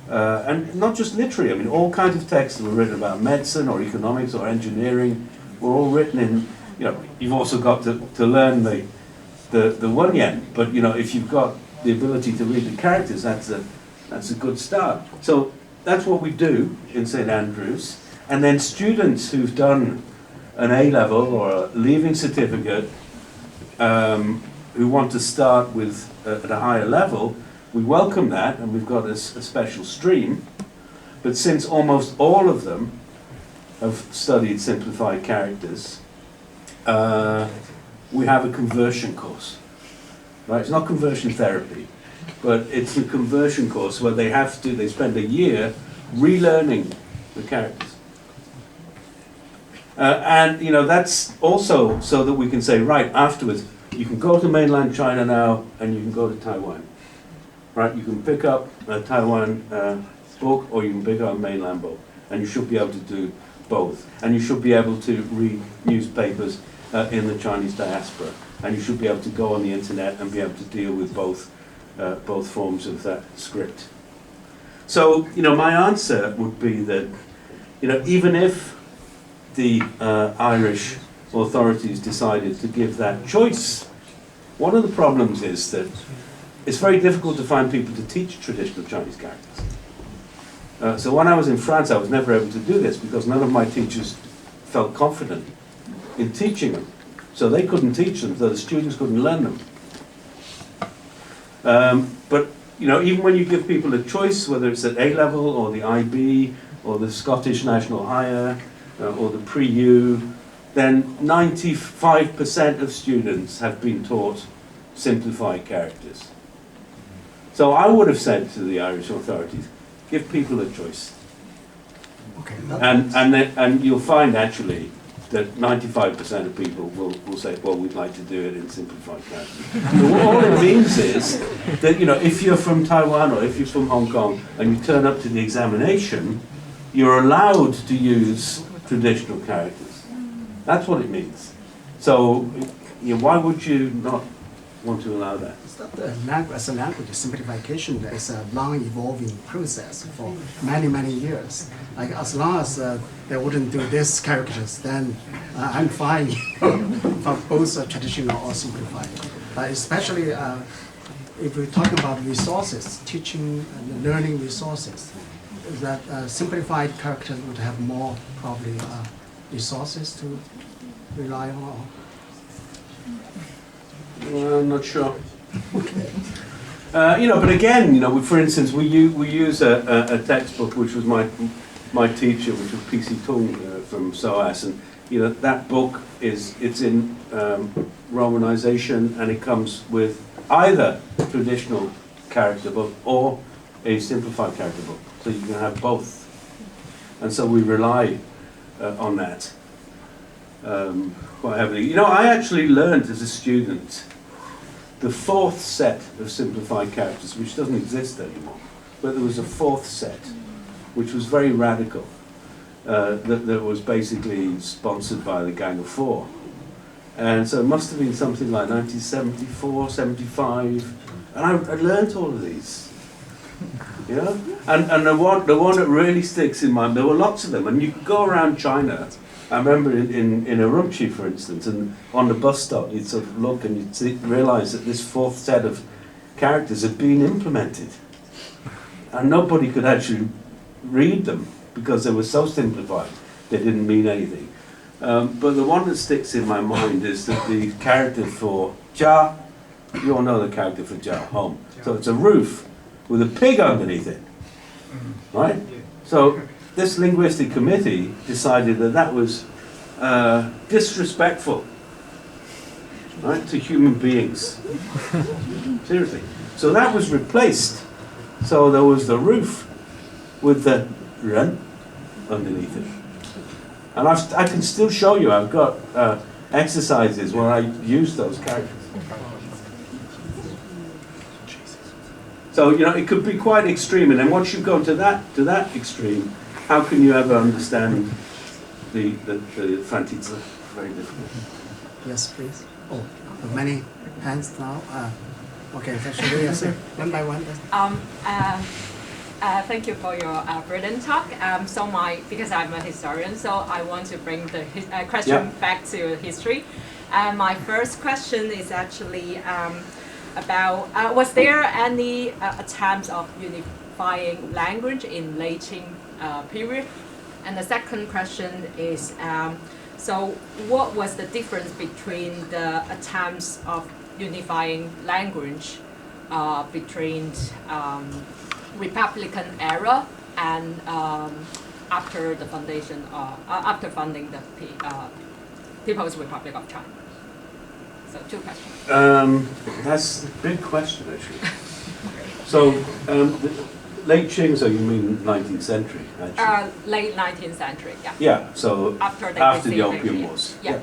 and not just literary, I mean all kinds of texts that were written about medicine or economics or engineering were all written in, you've also got to learn the Wen, but if you've got the ability to read the characters, that's a good start. So that's what we do in St Andrews, and then students who've done an A-level or a leaving certificate who want to start with at a higher level, we welcome that, and we've got a special stream. But since almost all of them have studied simplified characters, we have a conversion course. Right? It's not conversion therapy, but it's a conversion course where they spend a year relearning the characters. And that's also so that we can say, right, afterwards, you can go to mainland China now and you can go to Taiwan. Right? You can pick up a Taiwan book or you can pick up a mainland book. And you should be able to do both. And you should be able to read newspapers in the Chinese diaspora. And you should be able to go on the internet and be able to deal with both forms of that script. So, my answer would be that, even if the Irish authorities decided to give that choice, one of the problems is that it's very difficult to find people to teach traditional Chinese characters. So when I was in France, I was never able to do this because none of my teachers felt confident in teaching them. So they couldn't teach them, so the students couldn't learn them. But even when you give people a choice, whether it's at A-level or the IB or the Scottish National Higher or the Pre-U, then 95% of students have been taught simplified characters. So I would have said to the Irish authorities, give people a choice. Okay. And you'll find actually that 95% of people will say, well, we'd like to do it in simplified characters. All it means is that, if you're from Taiwan or if you're from Hong Kong and you turn up to the examination, you're allowed to use traditional characters. That's what it means. So, why would you not want to allow that? It's not as a language, simplification is a long-evolving process for many, many years. Like as long as they wouldn't do these characters, then I'm fine for both traditional or simplified. But especially if we're talking about resources, teaching and learning resources, that simplified characters would have more probably resources to rely on. Well, I'm not sure. But again, for instance, we use a textbook which was my teacher, which was P.C. Tung from SOAS, and that book it's in Romanization, and it comes with either a traditional character book or a simplified character book, so you can have both, and so we rely on that quite heavily. I actually learned as a student the fourth set of simplified characters, which doesn't exist anymore, but there was a fourth set, which was very radical, that was basically sponsored by the Gang of Four. And so it must have been something like 1974, 75, and I learnt all of these. Yeah, and the one that really sticks in mind, there were lots of them, and you could go around China. I remember in Urumqi, for instance, and on the bus stop, you'd sort of look and you'd realise that this fourth set of characters had been implemented, and nobody could actually read them because they were so simplified, they didn't mean anything. But the one that sticks in my mind is that the character for Jia, you all know the character for Jia, home. So it's a roof with a pig underneath it, right? So this linguistic committee decided that that was disrespectful, right, to human beings. Seriously. So that was replaced. So there was the roof with the ren underneath it. And I can still show you, I've got exercises where I use those characters. So, you know, it could be quite extreme, and then once you go to that extreme, how can you ever understand the Frantiza? Very difficult. Yes, please. Oh, many hands now. Okay, so should we answer one by one? Thank you for your brilliant talk. Because I'm a historian, so I want to bring the question back to history. My first question is actually about, was there any attempts of unifying language in late Qing period? And the second question is, so what was the difference between the attempts of unifying language between Republican era and after the foundation, after founding the People's Republic of China? So 2 questions. That's a big question, actually. So, late Qing, so you mean 19th century, actually? Late 19th century, yeah. Yeah, so after the Opium Wars. Yeah.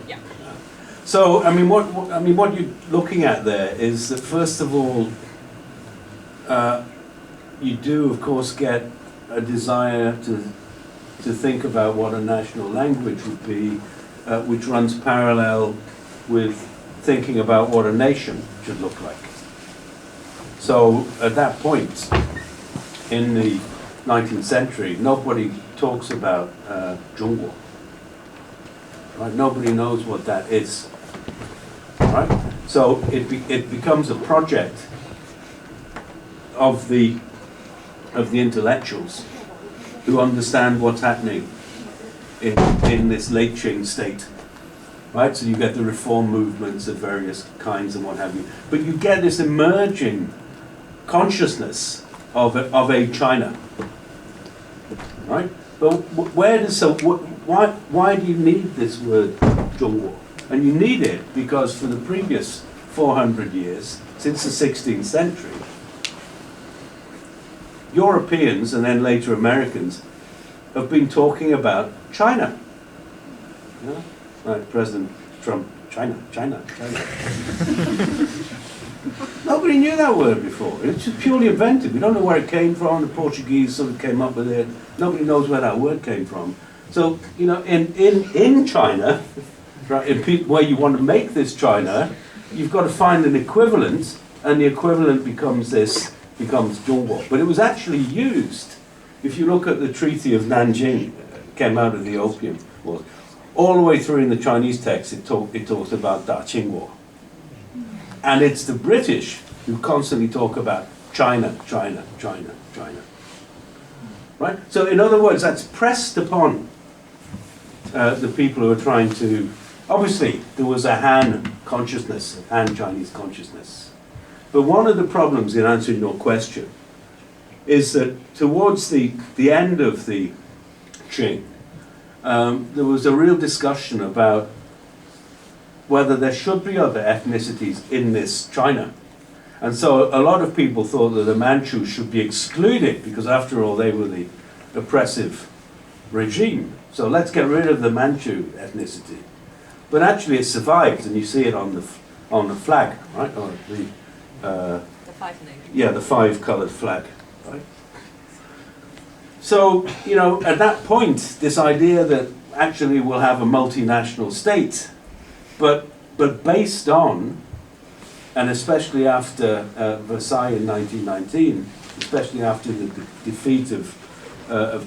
So, I mean, what you're looking at there is that, first of all, you do, of course, get a desire to think about what a national language would be, which runs parallel with thinking about what a nation should look like. So at that point, in the 19th century, nobody talks about Zhongguo. Right? Nobody knows what that is. Right? So it becomes a project of the intellectuals who understand what's happening in this late Qing state. Right, so you get the reform movements of various kinds and what have you, but you get this emerging consciousness of a China. Right, but why do you need this word Zhongguo? And you need it because for the previous 400 years, since the 16th century, Europeans and then later Americans have been talking about China. You know? Like President Trump, China. Nobody knew that word before. It's just purely invented. We don't know where it came from. The Portuguese sort of came up with it. Nobody knows where that word came from. So, you know, in China, right, where you want to make this China, you've got to find an equivalent, and the equivalent becomes Zhongguo. But it was actually used. If you look at the Treaty of Nanjing, came out of the Opium Wars. All the way through in the Chinese text, it talks about Da Qingguo. And it's the British who constantly talk about China. Right? So in other words, that's pressed upon the people who are trying to... Obviously, there was a Han consciousness, Han Chinese consciousness. But one of the problems in answering your question is that towards the end of the Qing, there was a real discussion about whether there should be other ethnicities in this China. And so a lot of people thought that the Manchus should be excluded because after all they were the oppressive regime. So let's get rid of the Manchu ethnicity. But actually it survived, and you see it on the flag, right? Or The five nations. yeah, the five-coloured flag, right? So, you know, at that point, this idea that actually we'll have a multinational state, but based on, and especially after Versailles in 1919, especially after the defeat of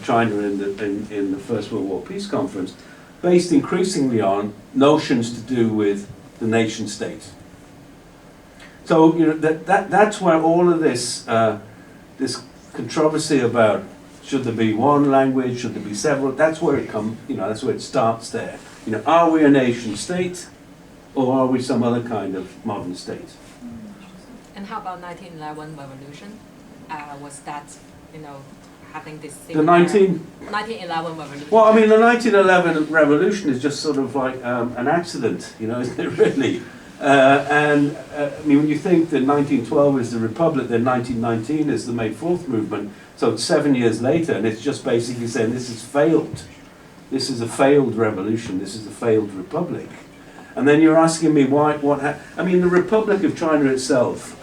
China in the First World War Peace Conference, based increasingly on notions to do with the nation state. So, you know, that's where all of this this controversy about should there be one language, should there be several, that's where it comes, you know, that's where it starts there. You know, are we a nation state or are we some other kind of modern state? And how about 1911 revolution? Was that, you know, having this The similar 1911 revolution? Well, I mean, the 1911 revolution is just sort of like an accident, you know, isn't it really? I mean, when you think that 1912 is the Republic, then 1919 is the May 4th movement, so it's 7 years later, and it's just basically saying this has failed. This is a failed revolution, this is a failed republic. And then you're asking me why, I mean, the Republic of China itself,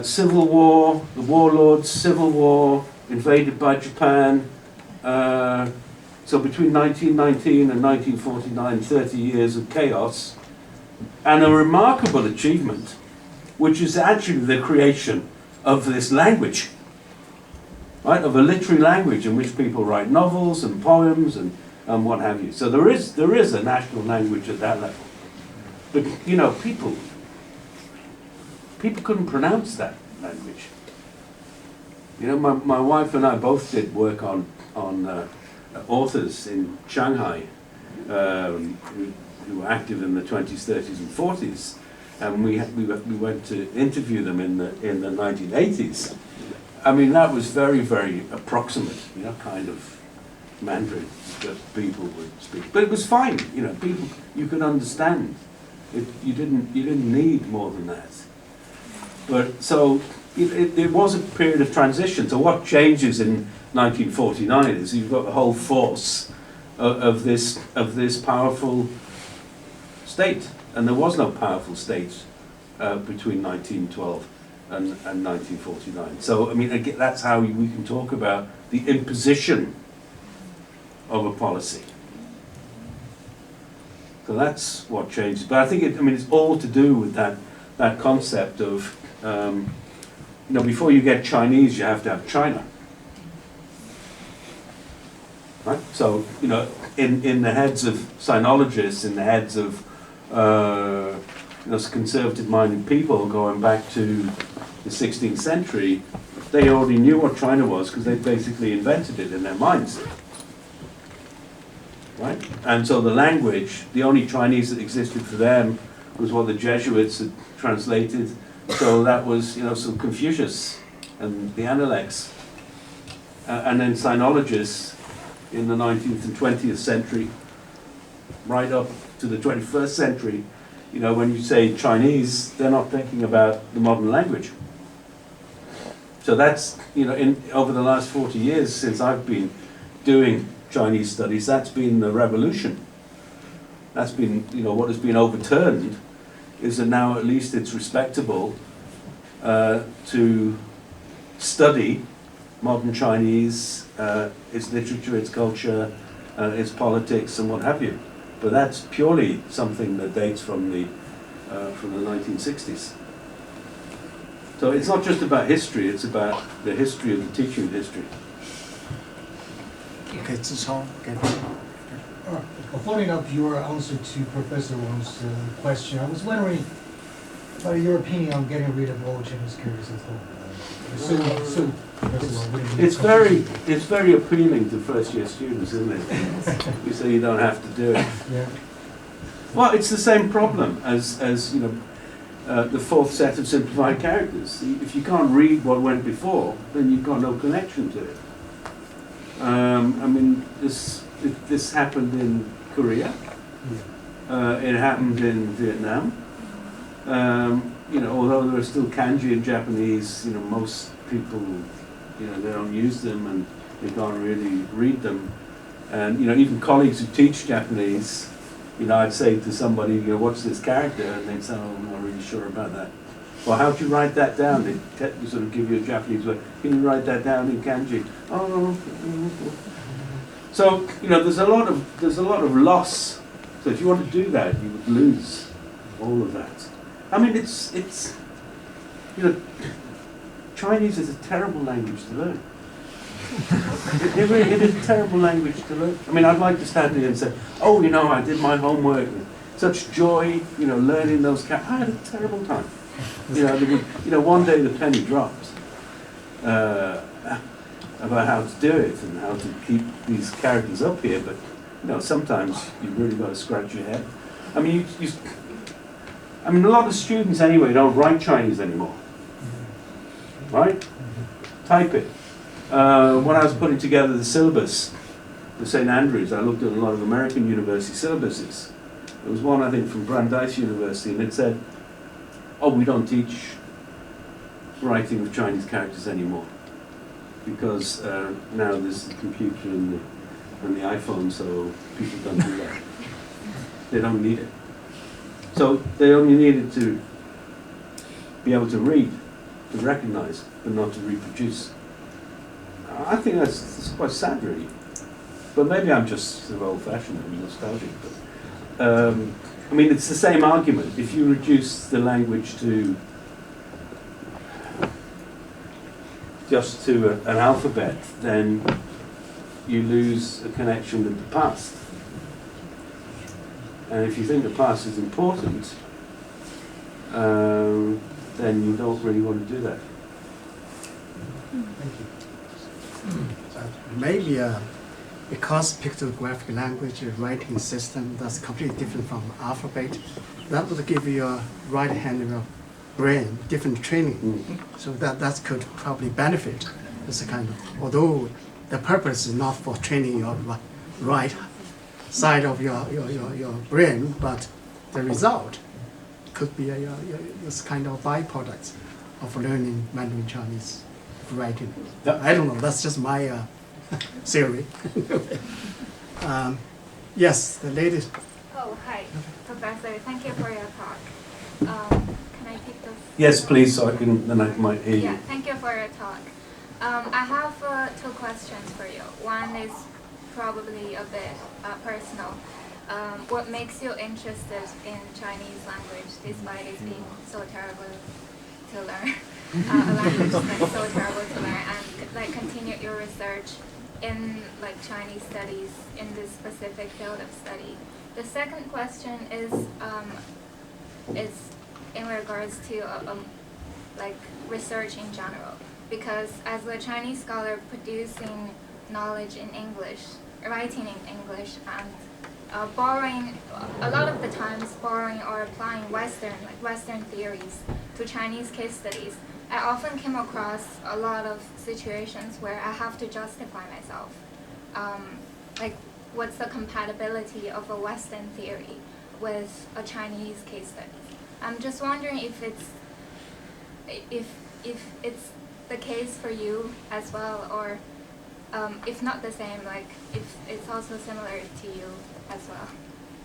civil war, the warlords, civil war, invaded by Japan, so between 1919 and 1949, 30 years of chaos, and a remarkable achievement, which is actually the creation of this language, right? Of a literary language in which people write novels and poems and what have you. So there is a national language at that level. But, you know, people couldn't pronounce that language. You know, my wife and I both did work on authors in Shanghai who were active in the 20s, 30s, and 40s, and we went to interview them in the 1980s. I mean, that was very, very approximate, you know, kind of Mandarin that people would speak, but it was fine. You know, you could understand. You didn't need more than that. But so it was a period of transition. So what changes in 1949 is you've got the whole force of this powerful state, and there was no powerful state between 1912 and 1949. So I mean, again, that's how we can talk about the imposition of a policy. So that's what changes. But I think it's all to do with that concept of you know, before you get Chinese, you have to have China. Right? So, you know, in the heads of sinologists, in the heads of you know, conservative-minded people going back to the 16th century, they already knew what China was because they basically invented it in their minds. Right? And so the language, the only Chinese that existed for them was what the Jesuits had translated. So that was, you know, so Confucius and the Analects. And then sinologists in the 19th and 20th century, right up to the 21st century, you know, when you say Chinese, they're not thinking about the modern language. So that's, you know, over the last 40 years since I've been doing Chinese studies, that's been the revolution. That's been, you know, what has been overturned is that now at least it's respectable to study modern Chinese, its literature, its culture, its politics, and what have you. But that's purely something that dates from the 1960s. So it's not just about history; it's about the history of the teaching of history. Okay, Zhichao, okay. Following up your answer to Professor Wang's question, I was wondering about your opinion on getting rid of all Chinese characters at all. It's very appealing to first-year students, isn't it? You say you don't have to do it. Yeah. Well, it's the same problem as you know, the fourth set of simplified characters. If you can't read what went before, then you've got no connection to it. I mean, this happened in Korea. It happened in Vietnam. You know, although there are still kanji in Japanese, you know, most people, you know, they don't use them and they can't really read them. And, you know, even colleagues who teach Japanese, you know, I'd say to somebody, you know, what's this character? And they'd say, oh, I'm not really sure about that. Or how do you write that down? They sort of give you a Japanese word. Can you write that down in kanji? Oh. So there's a lot of loss. So if you want to do that, you would lose all of that. I mean, it's Chinese is a terrible language to learn. It is a terrible language to learn. I mean, I'd like to stand here and say, oh, I did my homework with such joy, learning those characters. I had a terrible time. One day the penny dropped about how to do it and how to keep these characters up here, but sometimes you really got to scratch your head. I mean, a lot of students anyway don't write Chinese anymore, right? Type it. When I was putting together the syllabus for St. Andrews, I looked at a lot of American university syllabuses. There was one, I think, from Brandeis University, and it said, oh, we don't teach writing of Chinese characters anymore because now there's the computer and the iPhone, so people don't do that. They don't need it. So they only needed to be able to read, to recognize, but not to reproduce. I think that's quite sad, really. But maybe I'm just sort of old-fashioned and nostalgic. But, it's the same argument. If you reduce the language to just to an alphabet, then you lose a connection with the past. And if you think the past is important, then you don't really want to do that. Thank you. Maybe because pictographic language writing system that's completely different from alphabet, that would give your right hand of your brain different training. So that could probably benefit as a kind of, although the purpose is not for training your right side of your brain, but the result could be this kind of byproduct of learning Mandarin Chinese writing. I don't know, that's just my theory. Yes, the lady. Oh, hi, Professor. Thank you for your talk. Can I take this? Yes, please, so then I might hear you. Yeah, thank you for your talk. I have two questions for you. One is probably a bit personal. What makes you interested in Chinese language despite it being so terrible to learn? A language that's so terrible to learn, and continue your research in Chinese studies in this specific field of study. The second question is in regards to research in general, because as a Chinese scholar producing knowledge in English, writing in English, and borrowing a lot of the times borrowing or applying Western theories to Chinese case studies, I often came across a lot of situations where I have to justify myself. What's the compatibility of a Western theory with a Chinese case study? I'm just wondering if it's the case for you as well, or if not the same, if it's also similar to you as well.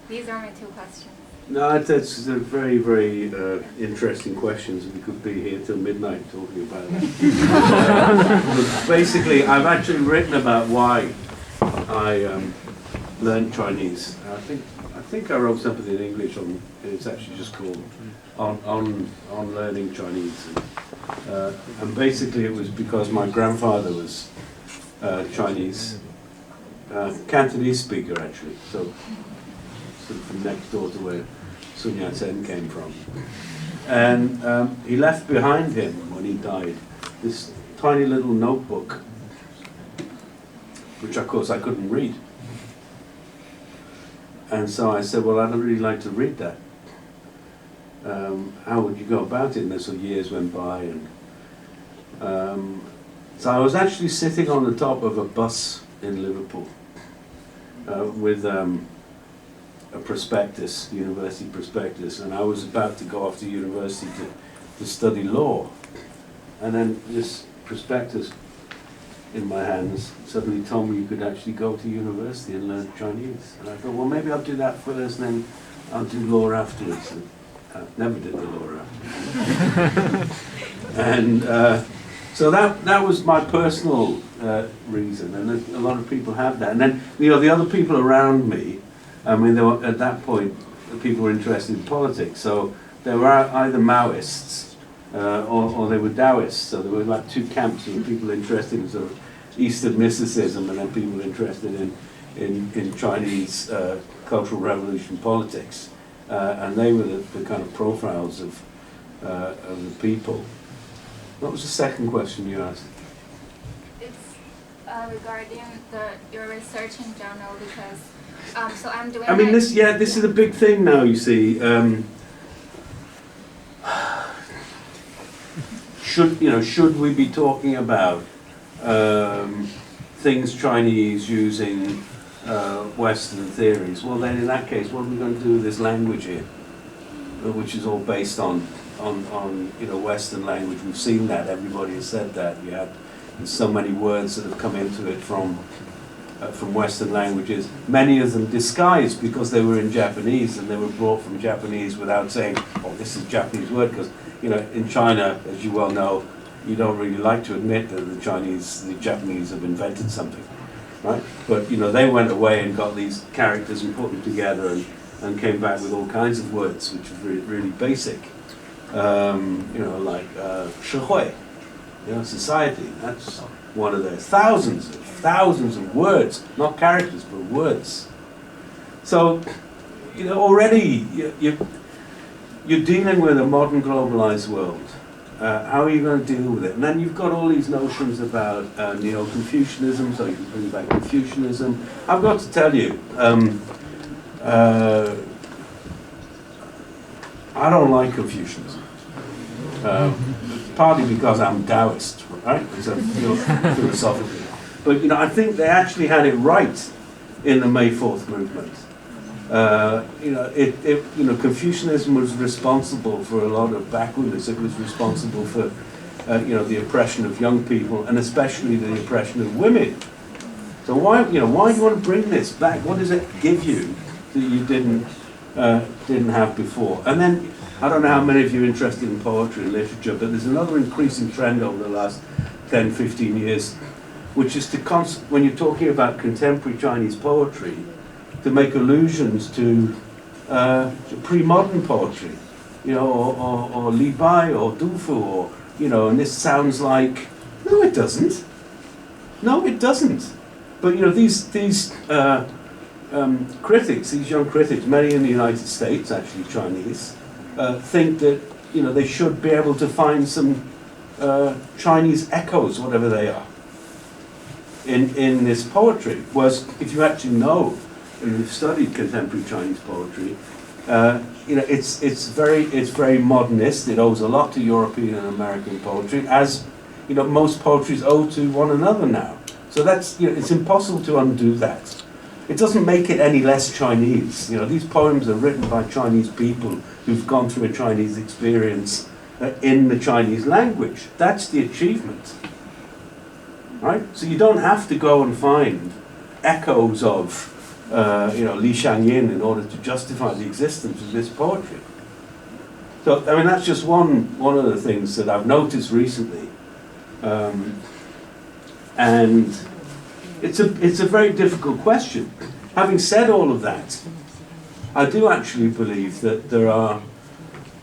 These are my two questions. No, that's a very, very interesting questions. We could be here till midnight talking about that. Basically, I've actually written about why I learned Chinese. I think I wrote something in English on. It's actually just called on learning Chinese, and basically it was because my grandfather was Chinese, Cantonese speaker actually. So. Sort of from next door to where Sun Yat-sen came from. And he left behind him, when he died, this tiny little notebook, which of course I couldn't read. And so I said, well, I'd really like to read that. How would you go about it? And so years went by. And so I was actually sitting on the top of a bus in Liverpool with a prospectus, university prospectus, and I was about to go off to university to study law. And then this prospectus in my hands suddenly told me you could actually go to university and learn Chinese. And I thought, well, maybe I'll do that first, and then I'll do law afterwards. Never did the law round. And so that was my personal reason, and a lot of people have that. And then the other people around me, I mean, they were, at that point, the people were interested in politics. So they were either Maoists or they were Taoists. So there were like two camps. There were people interested in sort of Eastern mysticism, and then people interested in Chinese Cultural Revolution politics. And they were the kind of profiles of the people. What was the second question you asked? It's regarding your research in general, because so I'm doing. I mean, this is a big thing now. You see, should we be talking about things Chinese using Western theories? Well, then in that case, what are we going to do with this language here, which is all based on Western language? We've seen that. Everybody has said that. There's so many words that have come into it from Western languages. Many of them disguised because they were in Japanese, and they were brought from Japanese without saying, "Oh, this is a Japanese word," because in China, as you well know, you don't really like to admit that the Japanese have invented something, right? But they went away and got these characters and put them together and came back with all kinds of words which are really, really basic. Like 社会, society. That's one of those thousands of words, not characters, but words. So, already you're dealing with a modern globalized world. How are you going to deal with it? And then you've got all these notions about Neo-Confucianism, so you can bring back Confucianism. I've got to tell you, I don't like Confucianism. Partly because I'm Taoist, right? So philosophically. But I think they actually had it right in the May 4th movement. Confucianism was responsible for a lot of backwardness. It was responsible for the oppression of young people, and especially the oppression of women. So why do you want to bring this back? What does it give you that you didn't have before? And then I don't know how many of you are interested in poetry and literature, but there's another increasing trend over the last 10, 15 years, which is when you're talking about contemporary Chinese poetry, to make allusions to pre-modern poetry, or Li Bai or Du Fu, or and this sounds like, no, it doesn't. No, it doesn't. But these critics, these young critics, many in the United States, actually Chinese, think that they should be able to find some Chinese echoes, whatever they are, in this poetry. Whereas if you actually know and you've studied contemporary Chinese poetry, it's very modernist. It owes a lot to European and American poetry, as most poetries owe to one another now. So that's it's impossible to undo that. It doesn't make it any less Chinese. These poems are written by Chinese people who've gone through a Chinese experience in the Chinese language. That's the achievement, right? So you don't have to go and find echoes of Li Shangyin in order to justify the existence of this poetry. So I mean that's just one of the things that I've noticed recently, and it's a very difficult question. Having said all of that, I do actually believe that there are,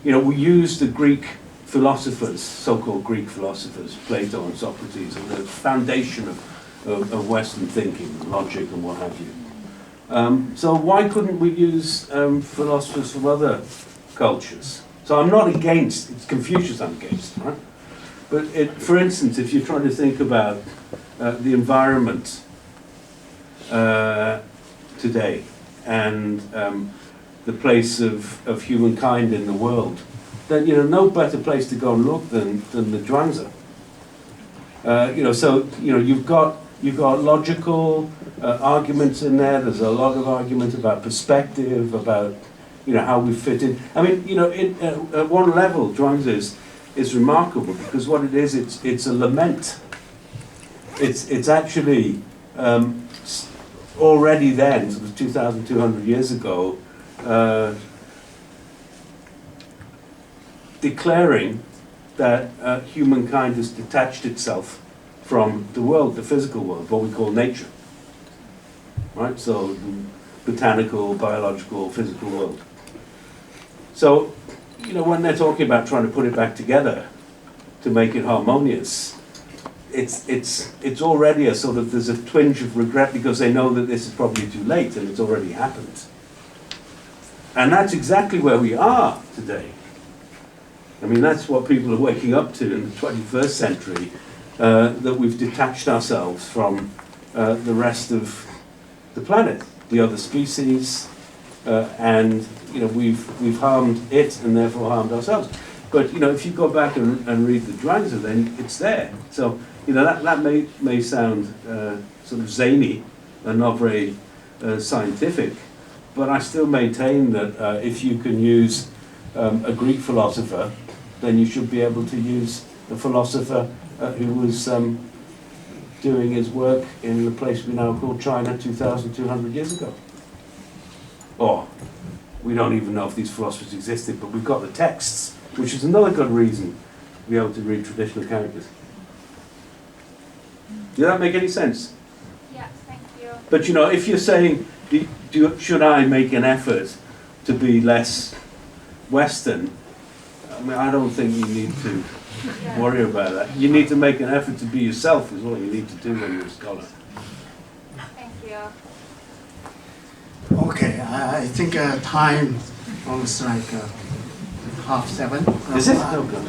we use the Greek philosophers, so-called Greek philosophers, Plato and Socrates, as the foundation of Western thinking, logic and what have you. So why couldn't we use philosophers from other cultures? So I'm not against, it's Confucius I'm against, right? But for instance, if you're trying to think about the environment today and the place of humankind in the world, then no better place to go and look than the Zhuangzi. You've got logical arguments in there. There's a lot of argument about perspective, about how we fit in. I mean, at one level, Zhuangzi is remarkable because what it is, it's a lament. It's actually already then, sort of 2,200 years ago, declaring that humankind has detached itself from the world, the physical world, what we call nature. Right? So, the botanical, biological, physical world. So, you know, when they're talking about trying to put it back together to make it harmonious, it's already a sort of, there's a twinge of regret because they know that this is probably too late and it's already happened. And that's exactly where we are today. I mean, that's what people are waking up to in the 21st century, that we've detached ourselves from the rest of the planet, the other species, and you know, we've harmed it and therefore harmed ourselves. But you know, if you go back and read the Zhuangzi, then it's there. So you know, that may sound sort of zany and not very scientific, but I still maintain that if you can use a Greek philosopher, then you should be able to use a philosopher who was doing his work in the place we now call China 2,200 years ago. Or, we don't even know if these philosophers existed, but we've got the texts, which is another good reason to be able to read traditional characters. Did that make any sense? Yeah, thank you. But you know, if you're saying, should I make an effort to be less Western, I mean, I don't think you need to worry about that. You need to make an effort to be yourself is all you need to do when you're a scholar. Thank you. Okay, I think time almost like 7:30. Is it?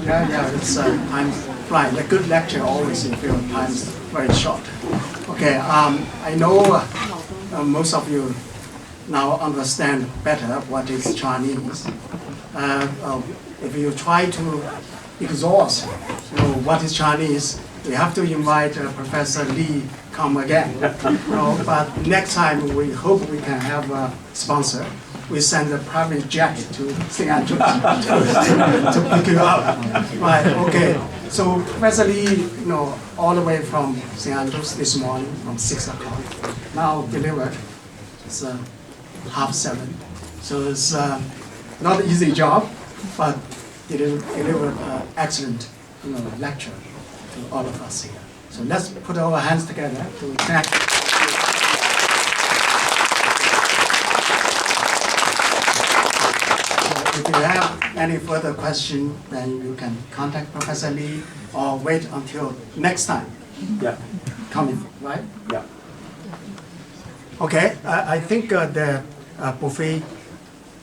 Yeah, it's time flying. A good lecture always you feel time is very short. Okay, I know most of you now understand better what is Chinese. If you try to exhaust, what is Chinese, we have to invite Professor Lee come again. But next time we hope we can have a sponsor. We send a private jet to St. Andrews to pick you up. Right, okay. So Professor Lee, all the way from St. Andrews this morning from 6 o'clock. Now delivered. It's 7:30. So it's not an easy job, but delivered an excellent lecture to all of us here. So let's put our hands together to thank. If you have any further question, then you can contact Professor Lee or wait until next time. Yeah. Coming, right? Yeah. Okay, I think the buffet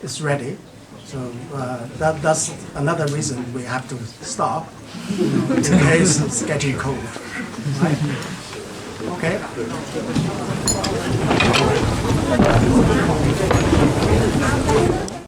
is ready. So that's another reason we have to stop, in case it's getting cold. Right? Okay.